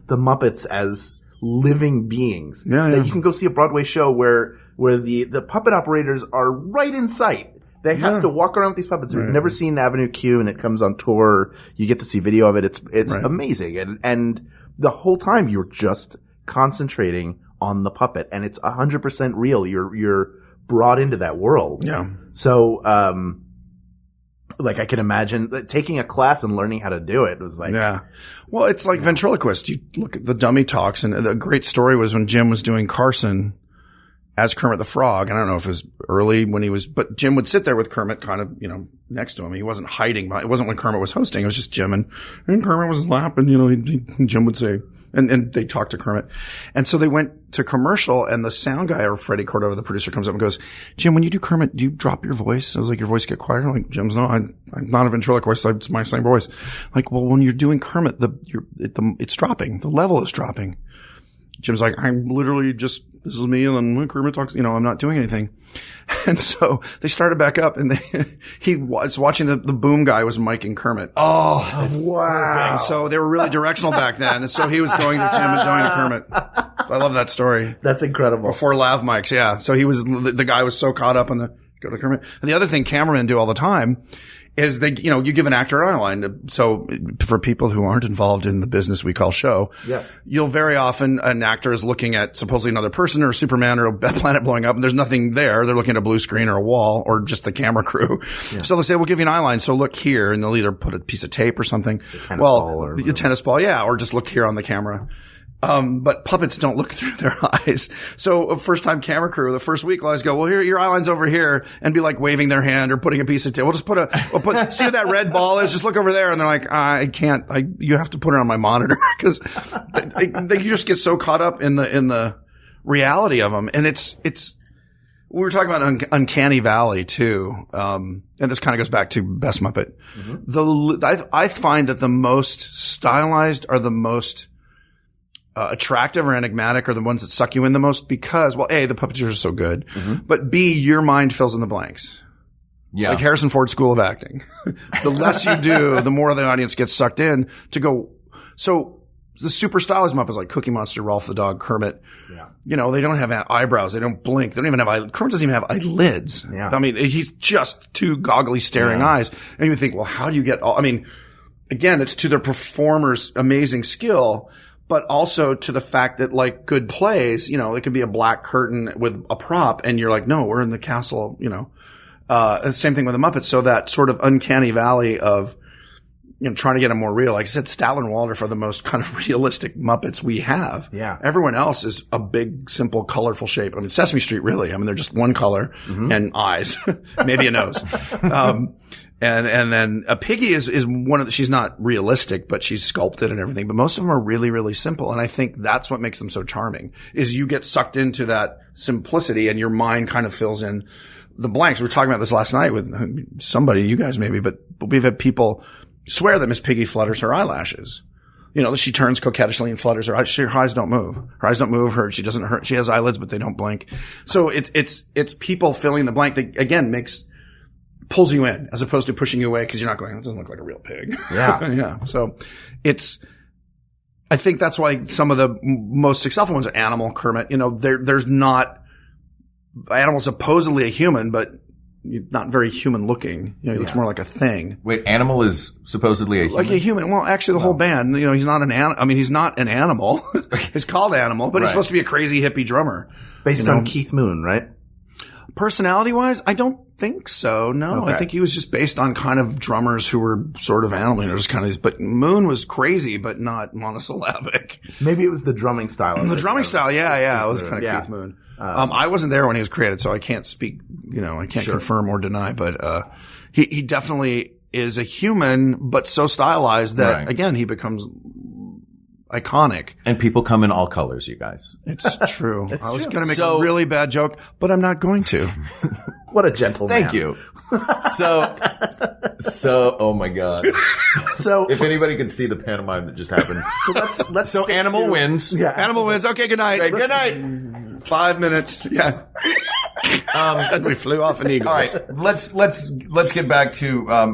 the Muppets as living beings that you can go see a Broadway show where the puppet operators are right in sight. They have to walk around with these puppets. If you've never seen Avenue Q and it comes on tour, you get to see video of it. It's amazing. And the whole time you're just concentrating on the puppet, and it's 100% real. You're brought into that world. Yeah. So, I can imagine taking a class and learning how to do it. It was like, yeah. Well, it's like ventriloquist. You look at the dummy talks, and the great story was when Jim was doing Carson as Kermit the Frog. And I don't know if it was early but Jim would sit there with Kermit kind of, next to him. He wasn't hiding it wasn't when Kermit was hosting. It was just Jim, and Kermit was laughing, Jim would say, and they talked to Kermit. And so they went to commercial, and the sound guy, or Freddie Cordova, the producer, comes up and goes, Jim, when you do Kermit, do you drop your voice? I was like, your voice get quieter? I'm like, Jim's no, I'm not a ventriloquist. It's my same voice. Like, well, when you're doing Kermit, it's dropping. The level is dropping. Jim's like, I'm literally this is me, and then when Kermit talks, I'm not doing anything. And so they started back up, and he was watching the boom guy was miking Kermit. Oh, wow. And so they were really directional back then. And so he was going to Jim and going to Kermit. I love that story. That's incredible. Before lav mics, yeah. So the guy was so caught up on go to Kermit. And the other thing cameramen do all the time is you give an actor an eyeline. So for people who aren't involved in the business we call show, you'll very often, an actor is looking at supposedly another person or Superman or a planet blowing up, and there's nothing there. They're looking at a blue screen or a wall or just the camera crew. Yeah. So they'll say, we'll give you an eyeline. So look here, and they'll either put a piece of tape or something. A tennis ball, yeah, or just look here on the camera. But puppets don't look through their eyes. So a first-time camera crew, the first week, will always go, well, here, your eyeline's over here, and be like waving their hand or putting a piece of tape. We'll just see what that red ball is. Just look over there. And they're like, I can't, you have to put it on my monitor. Cause you just get so caught up in the reality of them. And we were talking about Uncanny Valley too. And this kind of goes back to Best Muppet. Mm-hmm. I find that the most stylized are the most attractive or enigmatic are the ones that suck you in the most because, well, A, the puppeteers are so good, but B, your mind fills in the blanks. Yeah. It's like Harrison Ford School of Acting. The less you do, the more the audience gets sucked in to go. So the super stylized Muppets like Cookie Monster, Rolf the Dog, Kermit, they don't have eyebrows. They don't blink. They don't even have Kermit doesn't even have eyelids. Yeah. I mean, he's just two goggly staring eyes. And you think, well, how do you get again, it's to the performer's amazing skill, but also to the fact that like good plays, it could be a black curtain with a prop and you're like, no, we're in the castle, same thing with the Muppets. So that sort of uncanny valley of, trying to get them more real. Like I said, Statler and Waldorf are the most kind of realistic Muppets we have. Yeah. Everyone else is a big, simple, colorful shape. I mean, Sesame Street, really. I mean, they're just one color and eyes, maybe a nose. And then a Piggy is one of she's not realistic, but she's sculpted and everything. But most of them are really, really simple. And I think that's what makes them so charming is you get sucked into that simplicity and your mind kind of fills in the blanks. We were talking about this last night with somebody, you guys maybe, but we've had people swear that Miss Piggy flutters her eyelashes. She turns coquettishly and flutters her eyes. Her eyes don't move. Her eyes don't move. She doesn't hurt. She has eyelids, but they don't blink. So it's people filling the blank that again makes pulls you in as opposed to pushing you away because you're not going, it doesn't look like a real pig. Yeah. Yeah. So I think that's why some of the most successful ones are Animal, Kermit. There's not, Animal's supposedly a human, but not very human looking. He looks more like a thing. Wait, Animal is supposedly a human? Like a human. Well, actually, the whole band, he's not he's not an animal. He's called Animal, but he's supposed to be a crazy hippie drummer. Based on Keith Moon, right? Personality-wise, I don't think so. No, Okay. I think he was just based on kind of drummers who were sort of animal, just kind of. But Moon was crazy, but not monosyllabic. Maybe it was the drumming style. The drumming style, yeah, it was kind of Yeah. Keith Moon. I wasn't there when he was created, so I can't speak. I can't confirm or deny. But he definitely is a human, but so stylized that again he becomes iconic. And people come in all colors, you guys. It's true. I was going to make a really bad joke, but I'm not going to. What a gentleman. Thank you. So, oh my God. So If anybody could see the pantomime that just happened. let's So stick Animal to- wins. Yeah. Animal wins. Okay, good night. Right, good night. 5 minutes. Yeah. And we flew off an eagle. All right, let's get back to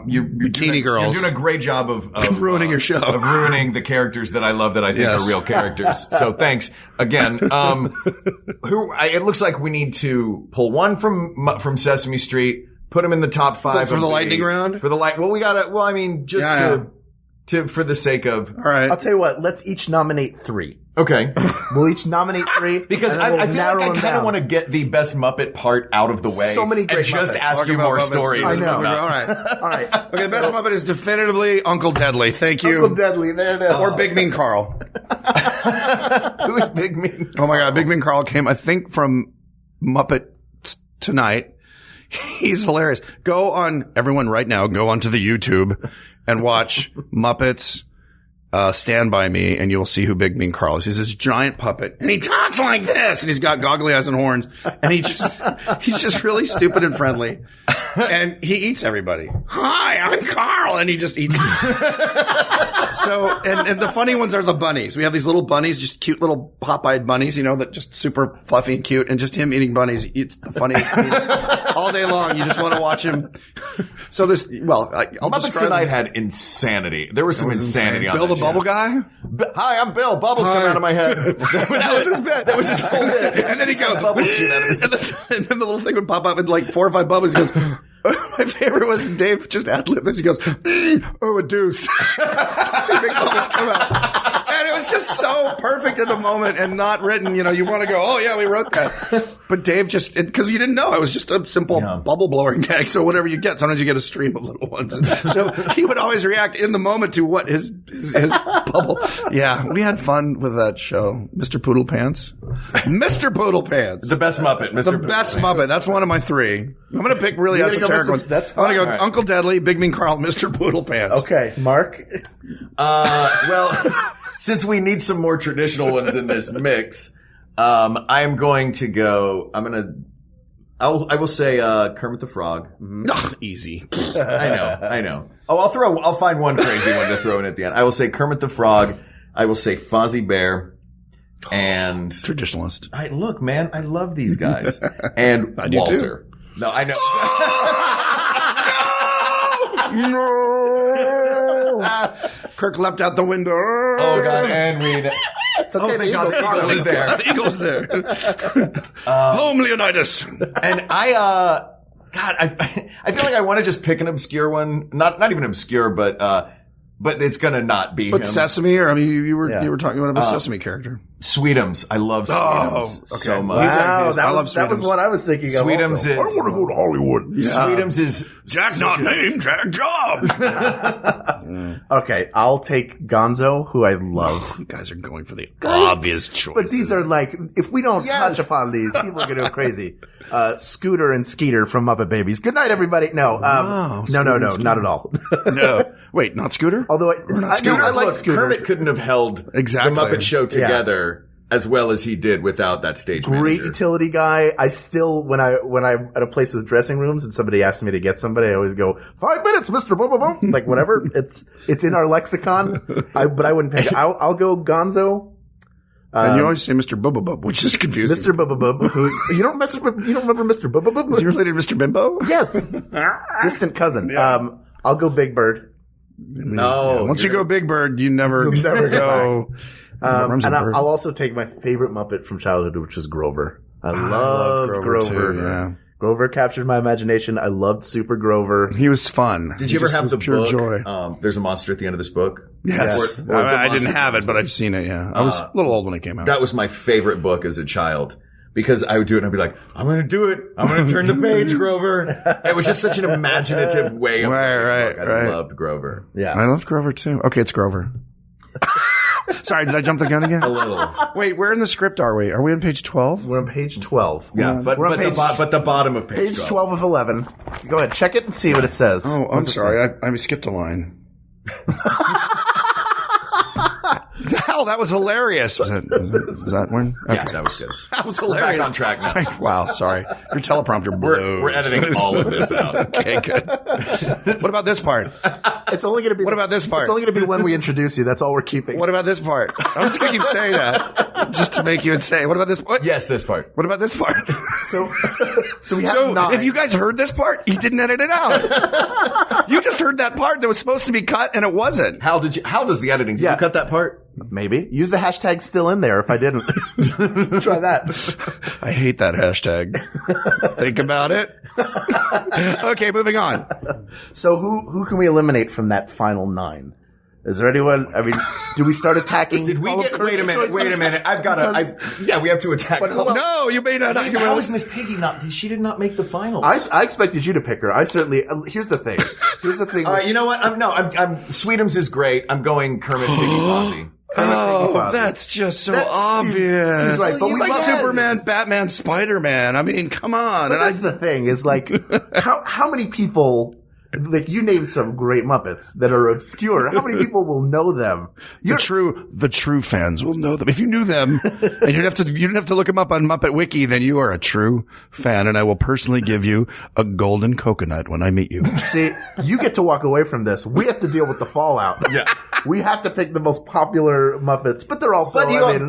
you. Bikini girls. You're doing a great job of Ruining your show. of ruining the characters that I love that I think Yes. are real characters. So thanks again. It looks like we need to pull one from Sesame Street, put them in the top 5 For the lightning round? For the light. Well, we gotta. Well, I mean, just to for the sake of. All right. I'll tell you what. Let's each nominate 3. Okay. We'll each nominate 3 Because and then I we'll feel narrow like I them kind of down. want to get the best Muppet part out of the way. So many great and just Muppets. ask Talk you about more Muppets. stories. I know. All right. All right. Okay, the best Muppet is definitively Uncle Deadly. Thank you. Uncle Deadly. There it is. Or Big Mean Carl. Who is Big Mean? Oh my God, Big Mean Carl came, I think, from Muppet Tonight. He's hilarious. Everyone right now, go onto the YouTube and watch Muppets Stand By Me, and you'll see who Big Mean Carl is. He's this giant puppet, and he talks like this, and he's got goggly eyes and horns, and he's just really stupid and friendly, and he eats everybody. Hi, I'm Carl, and he just eats. So, and the funny ones are the bunnies. We have these little bunnies, just cute little pop-eyed bunnies, that just super fluffy and cute, and just him eating bunnies. It's the funniest. All day long, you just want to watch him. So I'll Muppets describe Tonight them. had insanity. There was some insanity on Bill the that Bubble show. Guy? Hi, I'm Bill. Bubbles come out of my head. That was his bit. That was his whole bit. And then he goes, Bubbles shoot out of his and then the little thing would pop up in like 4 or 5 bubbles. He goes, my favorite was Dave just ad-libbed this. He goes, oh, a deuce. 2 big bubbles come out. And it was just so perfect in the moment and not written. You want to go, oh yeah, we wrote that. But Dave just, because you didn't know, it was just a simple bubble blower gag. So whatever you get, sometimes you get a stream of little ones. And so he would always react in the moment to what his bubble. Yeah, we had fun with that show. Mr. Poodle Pants. Mr. Poodle Pants. The best Muppet, Mr. The best Muppet. That's one of my 3. I'm going to pick really You're gonna go esoteric with ones. some- that's I'm going to fine. go All right. Uncle Deadly, Big Mean Carl, Mr. Poodle Pants. Okay, Mark. Well, since we need some more traditional ones in this mix, I am going to go. I will say Kermit the Frog. Ugh, easy. I know. Oh, I'll find one crazy one to throw in at the end. I will say Kermit the Frog. I will say Fozzie Bear. And Traditionalist. look, man, I love these guys. And I do Walter. No, I know. No! Kirk leapt out the window. Oh God, and we. It's okay. thank God, the eagle was there. The eagle's there. Home, Leonidas. And I feel like I want to just pick an obscure one. Not even obscure, but it's gonna not be But him. Sesame, or you were talking about a Uh, Sesame character. Sweetums. I love Sweetums okay. so much. Wow, I that love was Sweetums. what I was thinking of. Sweetums also. is. I want to go to Hollywood. Yeah. Sweetums is Jack not named, Jack Jobs. Okay, I'll take Gonzo, who I love. You guys are going for the obvious choice. But these are like, if we don't Yes. touch upon these, people are going to go crazy. Scooter and Skeeter from Muppet Babies. Good night, everybody. No, no, not at all. No. Wait, not Scooter? Although Scooter. I like Look, Scooter. Kermit couldn't have held Exactly. the Muppet Show together as well as he did without that stage Great manager. utility guy. I still, when I'm at a place with dressing rooms and somebody asks me to get somebody, I always go, 5 minutes, Mr. Boom, boom, boom. Like whatever. It's in our lexicon. But I wouldn't pick. I'll go Gonzo. And you always say Mr. Bubba, which is confusing. Mr. Bubba, who you don't remember Mr. Bubba? Is he related to Mr. Bimbo? Yes, distant cousin. Yeah. I'll go Big Bird. No, once you go Big Bird, you never go. And I'll also take my favorite Muppet from childhood, which is Grover. I love Grover. Too, yeah. Grover captured my imagination. I loved Super Grover. He was fun. Did you ever have the pure book? Joy. There's a monster at the end of this book. Yes. I didn't have it, but I've seen it, yeah. I was a little old when it came out. That was my favorite book as a child. Because I would do it and I'd be like, I'm going to do it. I'm going to turn the page, Grover. It was just such an imaginative way of right. I loved Grover. Yeah. I loved Grover too. Okay, it's Grover. Sorry, did I jump the gun again? A little. Wait, where in the script are we? Are we on page 12? We're on page 12. Yeah, but the bottom of page 12. Page 12 of 11. Go ahead, check it and see what it says. Oh, I'm sorry. I skipped a line. Hell, that was hilarious. Was that one? Okay. Yeah, that was good. That was hilarious. Back on track now. Wow, sorry. Your teleprompter blows. We're editing all of this out. Okay, good. What about this part? It's only going to be. What about this part? It's only going to be when we introduce you. That's all we're keeping. What about this part? I'm just going to keep saying that just to make you insane. What about this part? Yes, this part. What about this part? So we have 9. If you guys heard this part, he didn't edit it out. You just heard that part that was supposed to be cut and it wasn't. How does the editing? Did you cut that part? Maybe. Use the hashtag still in there if I didn't. Try that. I hate that hashtag. Think about it. Okay, moving on. So who can we eliminate from that final 9? Is there anyone? I mean, do we start attacking? Did we all get? of Wait a minute. I've got to. Yeah, we have to attack. No, you may not. How is Miss Piggy not? She did not make the finals. I expected you to pick her. I certainly. Here's the thing. All right, you know what? I'm Sweetums is great. I'm going Kermit Piggy Fozzie. Oh, that's just so obvious. Seems like, but he's like Superman, Batman, Spider-Man. I mean, come on. But that's the thing is like, how many people, like you named some great Muppets that are obscure. How many people will know them? The true fans will know them. If you knew them and you didn't have to look them up on Muppet Wiki, then you are a true fan and I will personally give you a golden coconut when I meet you. See, you get to walk away from this. We have to deal with the fallout. Yeah. We have to pick the most popular Muppets, but they're also,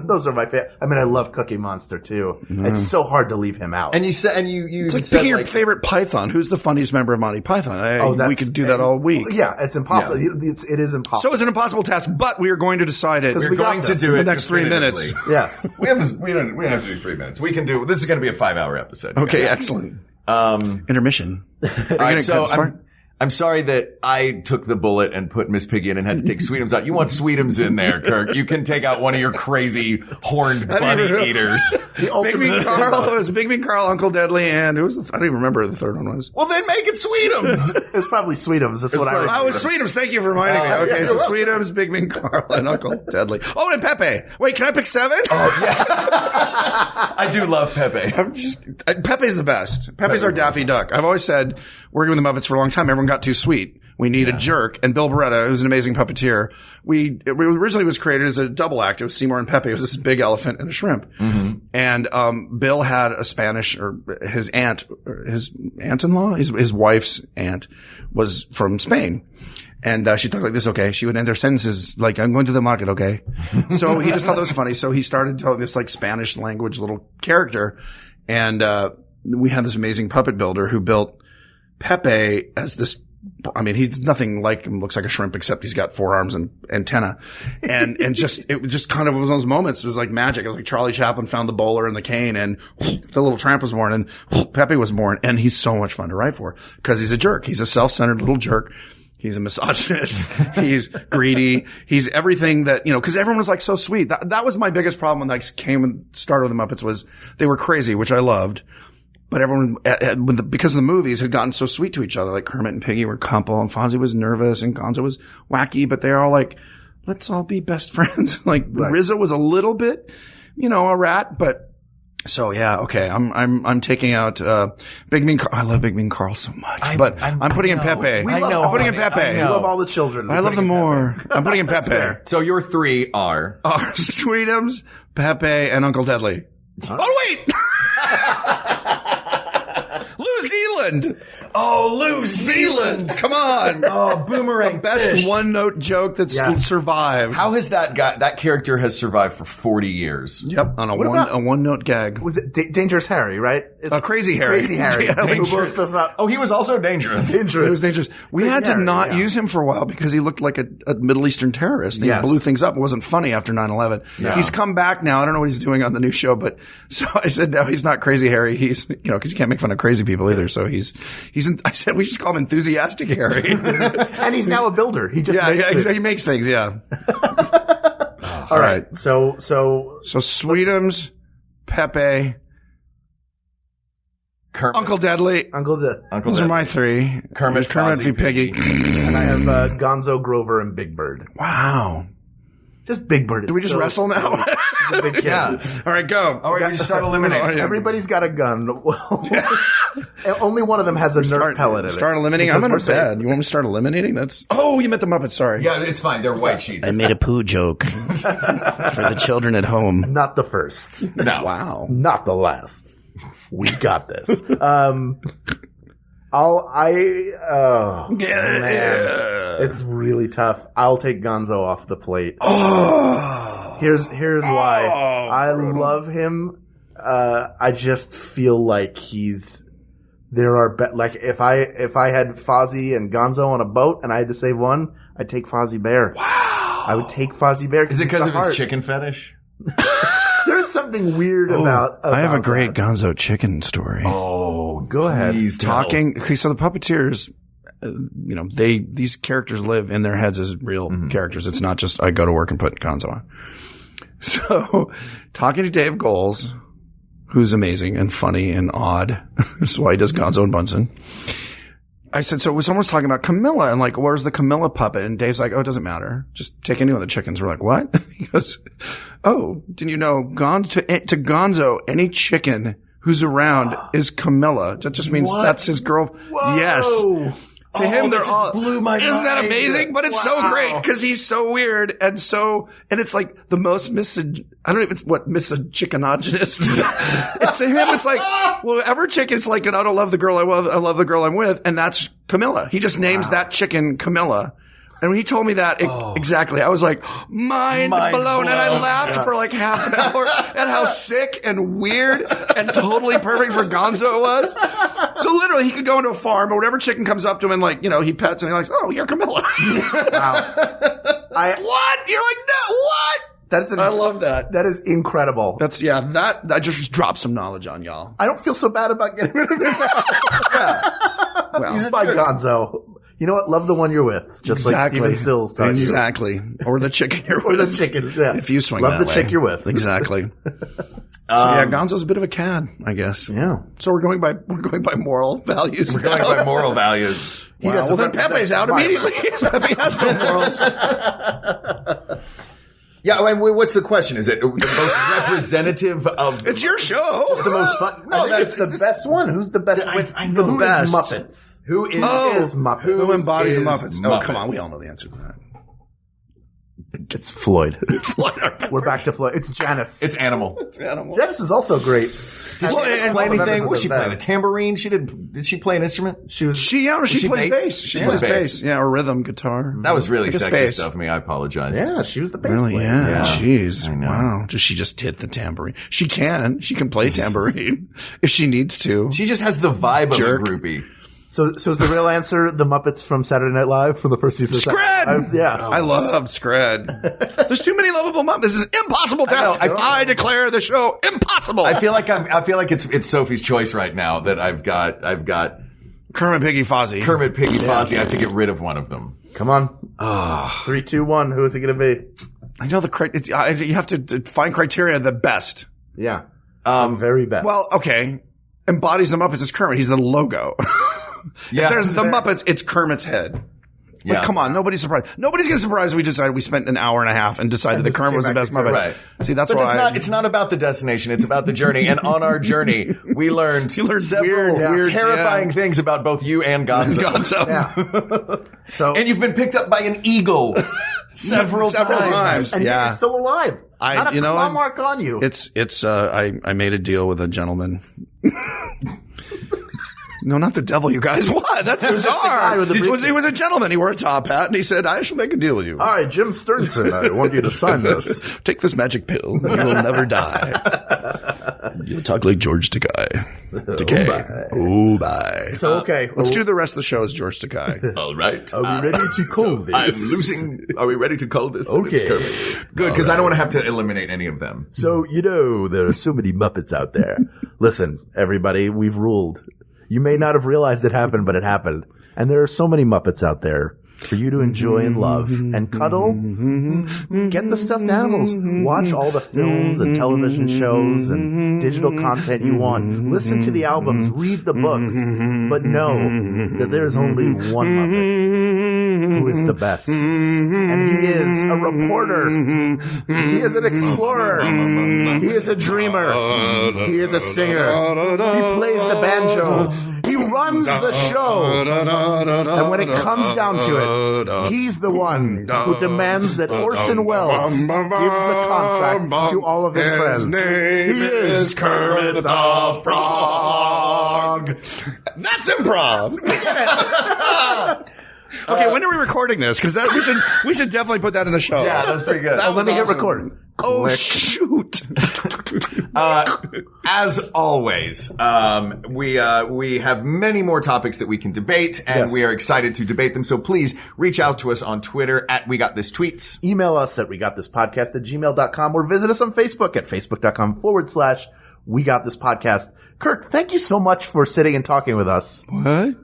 those are my favorite. I mean, I love Cookie Monster too. It's so hard to leave him out. And you said, you it's like picking your favorite Python. Who's the funniest member of Monty Python? We could do that all week. Yeah, it's impossible. Yeah. It is impossible. So it's an impossible task, but we are going to decide it. We're going to do it in the next 3 minutes. Yes. We don't have to do 3 minutes. We can do, this is going to be a 5-hour episode. Okay, excellent. Intermission. All right, so I'm sorry that I took the bullet and put Miss Piggy in and had to take Sweetums out. You want Sweetums in there, Kirk. You can take out one of your crazy horned bunny eaters. Big Mean Carl. It was Big Mean Carl, Uncle Deadly, and who was I don't even remember who the third one was. Well, then make it Sweetums. It was probably Sweetums. That's what I remember. Oh, it was Sweetums. Thank you for reminding me. Okay, so Sweetums, Big Mean Carl, and Uncle Deadly. Oh, and Pepe. Wait, can I pick 7? Oh, yeah. I do love Pepe. Pepe's the best. Pepe's our Daffy Duck. I've always said, working with the Muppets for a long time, everyone got too sweet. We need a jerk. And Bill Beretta, who's an amazing puppeteer, it originally was created as a double act. It was Seymour and Pepe. It was this big elephant and a shrimp. Mm-hmm. And Bill had a Spanish, or his aunt-in-law, his wife's aunt was from Spain. And she talked like this, okay? She would end her sentences like, I'm going to the market, okay? So he just thought that was funny. So he started telling this like Spanish language little character. And we had this amazing puppet builder who built Pepe as this, I mean, he's nothing like him, looks like a shrimp, except he's got 4 arms and antenna. And it just kind of was one of those moments. It was like magic. It was like Charlie Chaplin found the bowler and the cane and the little tramp was born and Pepe was born. And he's so much fun to write for because he's a jerk. He's a self-centered little jerk. He's a misogynist. He's greedy. He's everything that, cause everyone was like so sweet. That was my biggest problem when I came and started with the Muppets was they were crazy, which I loved. But everyone, because of the movies, had gotten so sweet to each other. Like Kermit and Piggy were couple, and Fonzie was nervous, and Gonzo was wacky. But they're all like, "Let's all be best friends." Like right. Rizzo was a little bit, a rat. But so yeah, okay. I'm taking out Big Mean Carl. I love Big Mean Carl so much, I'm putting in Pepe. I'm putting in Pepe. We love all the children. I love them more. I'm putting in Pepe. So your 3 are Sweetums, Pepe, and Uncle Deadly. Oh wait. New Zealand. Oh, New Zealand. Come on. Oh, boomerang. Best fish. one-note joke that's survived. How has that character has survived for 40 years? Yep, on a one-note gag. Was it Dangerous Harry, right? Crazy Harry. Crazy Harry. Yeah, Oh, he was also dangerous. It was dangerous. We had to not use him for a while because he looked like a Middle Eastern terrorist. And he blew things up. It wasn't funny after 9/11. Yeah. He's come back now. I don't know what he's doing on the new show, but so I said, no, he's not Crazy Harry. He's, because you can't make fun of crazy people either. So I said, we should call him Enthusiastic Harry. And he's now a builder. He just he makes things. Yeah. All right. So Sweetums, Pepe, Kermit. Uncle Deadly. Those are my three. Kermit v. Piggy. And I have Gonzo, Grover, and Big Bird. Wow. Just Big Bird. Do we just wrestle now? He's a big kid. Yeah. All right, go. All right, we just start eliminating. Everybody's got a gun. Only one of them has a Nerf pellet in it. Start eliminating? I'm in bed. You want me to start eliminating? Oh, you meant the Muppets. Sorry. Yeah, it's fine. They're white sheets. I made a poo joke for the children at home. Not the first. No. Wow. Not the last. We got this. Man. It's really tough. I'll take Gonzo off the plate. Here's why. I love him. I just feel like like if I had Fozzie and Gonzo on a boat and I had to save one, I'd take Fozzie Bear. Wow. I would take Fozzie Bear. Is it because of his chicken fetish? There's something weird about I have a great Gonzo chicken story. Oh, go ahead. Talking. Okay, so the puppeteers, these characters live in their heads as real characters. It's not just I go to work and put Gonzo on. So, talking to Dave Goles, who's amazing and funny and odd. That's why he does Gonzo and Bunsen. I said, so someone's talking about Camilla and like, where's the Camilla puppet? And Dave's like, oh, it doesn't matter. Just take any one of the chickens. We're like, what? He goes, oh, didn't you know to Gonzo, any chicken who's around is Camilla. That just means that's his girl. Whoa. Yes. To him, they're all, blew my isn't that mind. amazing? But it's so great because he's so weird and it's like the most I don't know if it's misogynogenous. To him, it's like, well, every chicken's like, I don't love the girl I love the girl I'm with. And that's Camilla. He just names that chicken Camilla. And when he told me that exactly, I was like, mind blown. And I laughed for like half an hour at how sick and weird and totally perfect for Gonzo it was. So literally, he could go into a farm, or whatever chicken comes up to him and like, he pets and he's like, oh, you're Camilla. Wow. What? You're like, no, what? I love that. That is incredible. That just dropped some knowledge on y'all. I don't feel so bad about getting rid of him now. Well, he's my Gonzo. You know what? Love the one you're with. Just like Steven Stills talks. Exactly. Or the chicken you're with. Or the chicken, yeah. If you swing Love that the way. chick you're with. Exactly. Gonzo's a bit of a cad, I guess. Yeah. So we're going by moral values. We're going by moral values. Wow. Well, then Pepe's out immediately. Pepe has no morals. Yeah, I mean, what's the question? Is it the most representative of... It's your show. It's the most fun. No, it's the best one. Who's the best? I know the best. Muppets. Who is Muppets? Who embodies the Muppets? Muppets? Oh, come on. We all know the answer to that. It's Floyd. We're back to Floyd. It's Janice. It's Animal. Janice is also great. Did she play anything? Was she playing a tambourine? Did she play an instrument? She plays bass. She plays bass. Yeah, or rhythm guitar. That was really sexist bass. of me. I apologize. Yeah, she was the bass Really? player. Yeah. Jeez. I know. Wow. Does she just hit the tambourine? She can play tambourine if she needs to. She just has the vibe Jerk. of a groupie. So is the real answer the Muppets from Saturday Night Live from the first season? Scred! Yeah. I love Scred. There's too many lovable Muppets. This is impossible task. I declare the show impossible. I feel like it's Sophie's choice right now that I've got Kermit, Piggy, Fozzie. Kermit, Piggy, Fozzie. I have to get rid of one of them. Come on. 3, 2, 1. Who is it going to be? I know you have to find criteria the best. Yeah. Very best. Well, okay. Embodies the Muppets is Kermit. He's the logo. Yeah. If there's the Muppets, it's Kermit's head. Like, come on, nobody's surprised. Nobody's getting surprised we decided we spent an hour and a half and decided that Kermit was the best Muppet. Right. See, that's but why it's not about the destination. It's about the journey. And on our journey, we learned several weird, terrifying things about both you and Gonzo. So, and you've been picked up by an eagle several times. And you're still alive. Not a claw mark on you. I made a deal with a gentleman. No, not the devil, you guys. What? That's bizarre. He was a gentleman. He wore a top hat, and he said, I shall make a deal with you. Hi, Jim Sternson. I want you to sign this. Take this magic pill. You will never die. You'll talk like George Takei. Oh, bye. So, okay. Let's do the rest of the show as George Takei. All right. Are we ready to call this? I'm losing. Are we ready to call this? Okay. Good, because I don't want to have to eliminate any of them. So, there are so many Muppets out there. Listen, everybody, we've ruled. You may not have realized it happened, but it happened. And there are so many Muppets out there for you to enjoy and love and cuddle. Get the stuffed animals. Watch all the films and television shows and digital content you want. Listen to the albums. Read the books. But know that there's only one Muppet who is the best. And he is a reporter. He is an explorer. He is a dreamer. He is a singer. He plays the banjo. He runs the show. And when it comes down to it, he's the one who demands that Orson Welles gives a contract to all of his friends. He is Kermit the Frog. That's improv. We did it. Okay, when are we recording this? Because we should definitely put that in the show. Yeah, that's pretty good. Let me get recording. Oh, shoot. As always, we have many more topics that we can debate, and we are excited to debate them. So please reach out to us on Twitter at We Got This Tweets. Email us at wegotThisPodcast@gmail.com or visit us on Facebook at facebook.com/We Got This Podcast. Kirk, thank you so much for sitting and talking with us. What?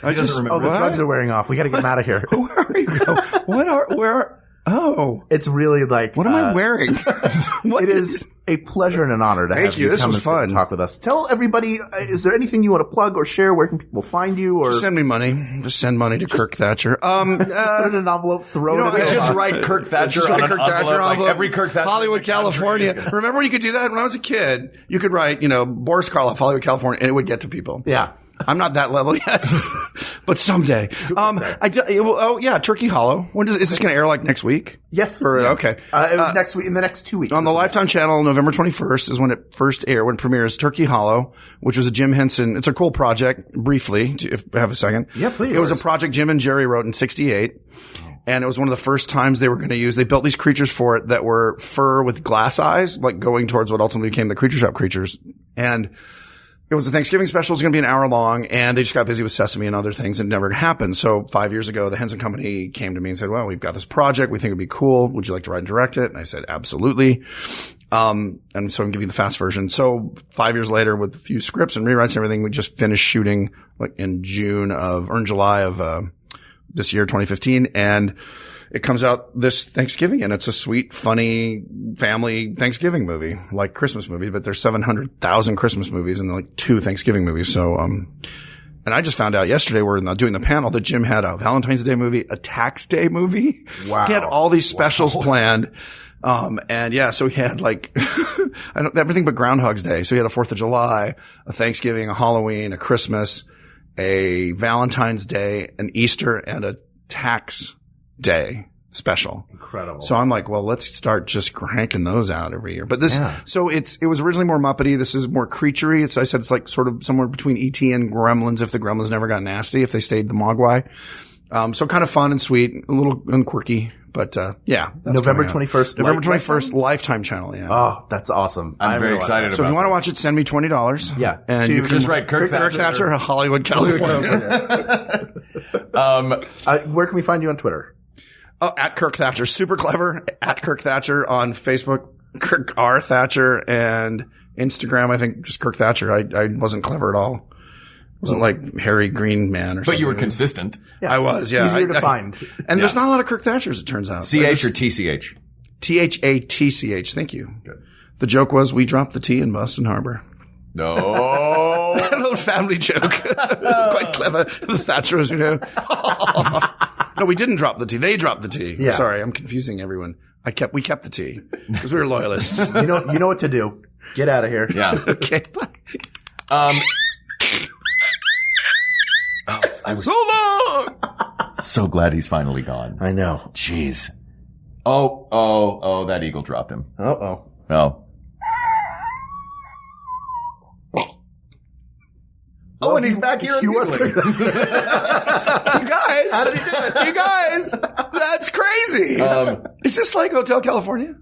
I just remember. The drugs are wearing off. We got to get him out of here. Where are you going? Oh. It's really like... What am I wearing? It is a pleasure and an honor to have you This come was and fun. talk with us. Tell everybody, is there anything you want to plug or share? Where can people find you? Or Just send me money. Just send money to Kirk Thatcher. just put it in an envelope, throw it in. Just write Kirk Thatcher on an envelope, like every Kirk Thatcher. Hollywood, California. Remember when you could do that? When I was a kid, you could write, Boris Karloff, Hollywood, California, and it would get to people. Yeah. I'm not that level yet, but someday. Turkey Hollow. Is this going to air like next week? Yes. Okay. Next week, in the next 2 weeks. On the Lifetime channel, November 21st is when it first aired, when it premieres Turkey Hollow, which was a Jim Henson. It's a cool project, briefly, if I have a second. Yeah, please. It was a project Jim and Jerry wrote in 1968. And it was one of the first times they were going to use, they built these creatures for it that were fur with glass eyes, like going towards what ultimately became the Creature Shop creatures. And it was a Thanksgiving special. It was going to be an hour long, and they just got busy with Sesame and other things, and it never happened. So 5 years ago, the Henson Company came to me and said, well, we've got this project. We think it'd be cool. Would you like to write and direct it? And I said, absolutely. And so I'm giving you the fast version. So 5 years later, with a few scripts and rewrites and everything, we just finished shooting like in July of this year, 2015. And it comes out this Thanksgiving, and it's a sweet, funny family Thanksgiving movie, like Christmas movie, but there's 700,000 Christmas movies and like 2 Thanksgiving movies. So, and I just found out yesterday, we're doing the panel, that Jim had a Valentine's Day movie, a Tax Day movie. Wow. He had all these specials planned. So he had like, everything but Groundhog's Day. So he had a 4th of July, a Thanksgiving, a Halloween, a Christmas, a Valentine's Day, an Easter, and a Tax Day special. Incredible. So I'm like, well, let's start just cranking those out every year. But so it was originally more Muppety. This is more creaturey. I said it's like sort of somewhere between E.T. and Gremlins, if the Gremlins never got nasty, if they stayed the Mogwai. So kind of fun and sweet, a little quirky, but that's November 21st. November 21st, Lifetime channel. Yeah. Oh, that's awesome. I'm very excited about it. So if you want to watch it, send me $20. Yeah. And you can just write Kirk Thatcher, Hollywood, California. Where can we find you on Twitter? Oh, at Kirk Thatcher. Super clever. At Kirk Thatcher on Facebook. Kirk R. Thatcher. And Instagram, I think just Kirk Thatcher. I wasn't clever at all. I wasn't like Harry Green Man or something. But you were consistent. Yeah. I was, yeah. Easier to find. And there's not a lot of Kirk Thatchers, it turns out. CH or TCH? THATCH. Thank you. Good. The joke was we dropped the T in Boston Harbor. No. An old family joke. Quite clever. The Thatchers, No, we didn't drop the T. They dropped the T. Yeah. Sorry, I'm confusing everyone. We kept the T because we were loyalists. You know what to do. Get out of here. Yeah. Okay. I was So long. so glad he's finally gone. I know. Jeez. Oh, that eagle dropped him. Uh-oh. Oh. Oh, and he's back here. He was. You guys, how did he do it? You guys, that's crazy. Is this like Hotel California?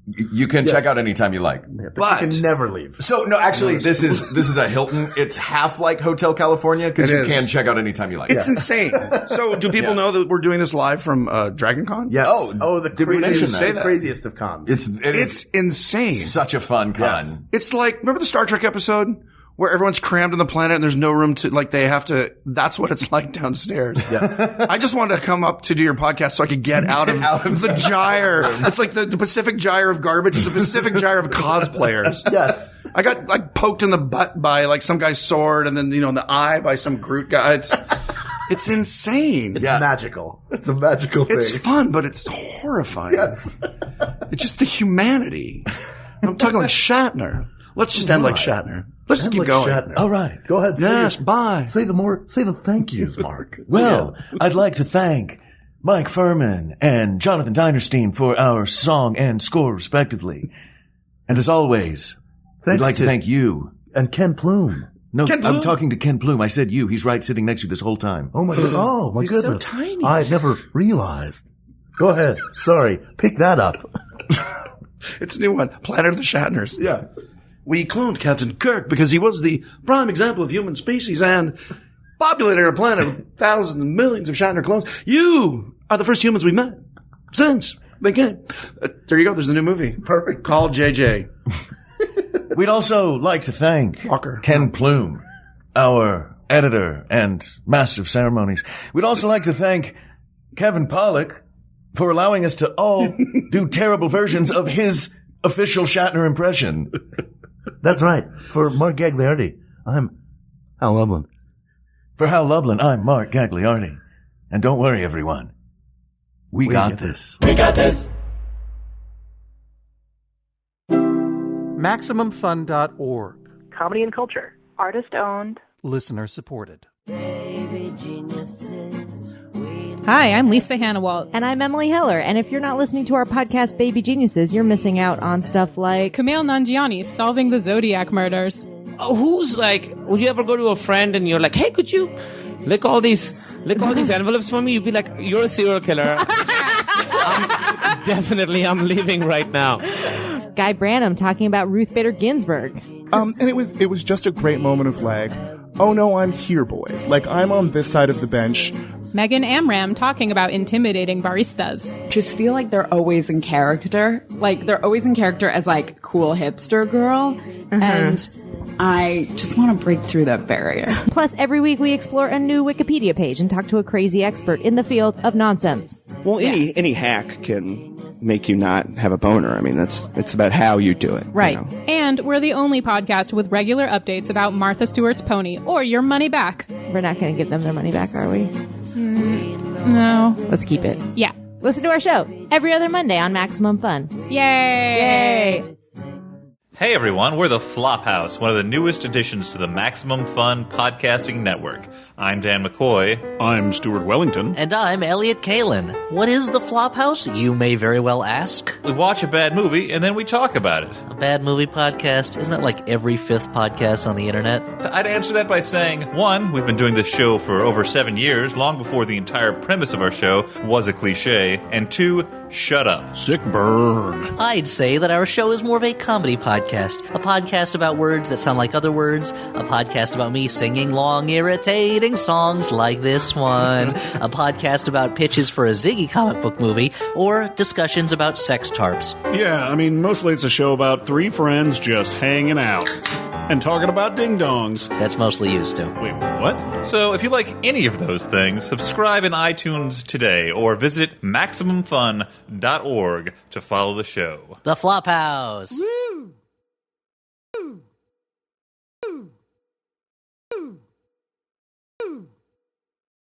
You can check out anytime you like. But you can never leave. So no, actually, this is a Hilton. It's half like Hotel California because It you is. can check out anytime you like. It's insane. So, do people know that we're doing this live from Dragon Con? Yes. Oh, the did we mention that? craziest of cons. It's insane. such a fun con. Yes. It's like, remember the Star Trek episode where everyone's crammed on the planet and there's no room to, like, they have to, that's what it's like downstairs. Yes. I just wanted to come up to do your podcast so I could get out of the gyre. It's like the Pacific gyre of garbage. It's the Pacific gyre of cosplayers. Yes. I got, like, poked in the butt by, like, some guy's sword and then, in the eye by some Groot guy. It's insane. It's magical. It's a magical thing. It's fun, but it's horrifying. Yes. It's just the humanity. I'm talking like Shatner. Let's just end like Shatner. Let's just keep Like going. Shatner. All right. Go ahead. Yes, bye. Say the thank yous, Mark. Well, I'd like to thank Mike Furman and Jonathan Dinerstein for our song and score, respectively. And as always, Thanks we'd like to thank you. And Ken Plume. No, Ken Plume? I'm talking to Ken Plume. I said you. He's right sitting next to you this whole time. Oh my goodness. Oh my He's so goodness. tiny. I never realized. Go ahead. Sorry. Pick that up. It's a new one. Planet of the Shatners. Yeah. We cloned Captain Kirk because he was the prime example of human species and populated our planet with thousands and millions of Shatner clones. You are the first humans we met since they came. There you go. There's a new movie. Perfect. Called JJ. We'd also like to thank Walker. Ken Plume, our editor and master of ceremonies. We'd also like to thank Kevin Pollak for allowing us to all do terrible versions of his official Shatner impression. That's right. For Mark Gagliardi, I'm Hal Lublin. For Hal Lublin, I'm Mark Gagliardi. And don't worry, everyone. We got this. We got this. MaximumFun.org. Comedy and culture. Artist owned. Listener supported. Hi, I'm Lisa Hannawalt. And I'm Emily Heller. And if you're not listening to our podcast, Baby Geniuses, you're missing out on stuff like Kumail Nanjiani solving the Zodiac murders. Who's like, would you ever go to a friend and you're like, hey, could you lick all these envelopes for me? You'd be like, you're a serial killer. I'm leaving right now. Guy Branum talking about Ruth Bader Ginsburg. And it was just a great moment of like, oh no, I'm here, boys. Like, I'm on this side of the bench. Megan Amram talking about intimidating baristas. Just feel like they're always in character. Like, they're always in character as, like, cool hipster girl. And I just want to break through that barrier. Plus, every week we explore a new Wikipedia page and talk to a crazy expert in the field of nonsense. Well, any hack can make you not have a boner. I mean, it's about how you do it. Right. You know? And we're the only podcast with regular updates about Martha Stewart's pony or your money back. We're not going to give them their money back, are we? No. Let's keep it. Yeah. Listen to our show every other Monday on Maximum Fun. Yay! Yay! Hey everyone, we're the Flophouse, one of the newest additions to the Maximum Fun podcasting network. I'm Dan McCoy. I'm Stuart Wellington. And I'm Elliot Kalin. What is the Flophouse, you may very well ask? We watch a bad movie and then we talk about it. A bad movie podcast? Isn't that like every fifth podcast on the internet? I'd answer that by saying, 1, we've been doing this show for over 7 years, long before the entire premise of our show was a cliche, and 2, shut up. Sick burn. I'd say that our show is more of a comedy podcast. A podcast about words that sound like other words. A podcast about me singing long, irritating songs like this one. A podcast about pitches for a Ziggy comic book movie. Or discussions about sex tarps. Yeah, I mean, mostly it's a show about 3 friends just hanging out. And talking about ding-dongs. That's mostly used to. Wait, what? So if you like any of those things, subscribe in iTunes today or visit MaximumFun.org to follow the show. The Flophouse. Woo!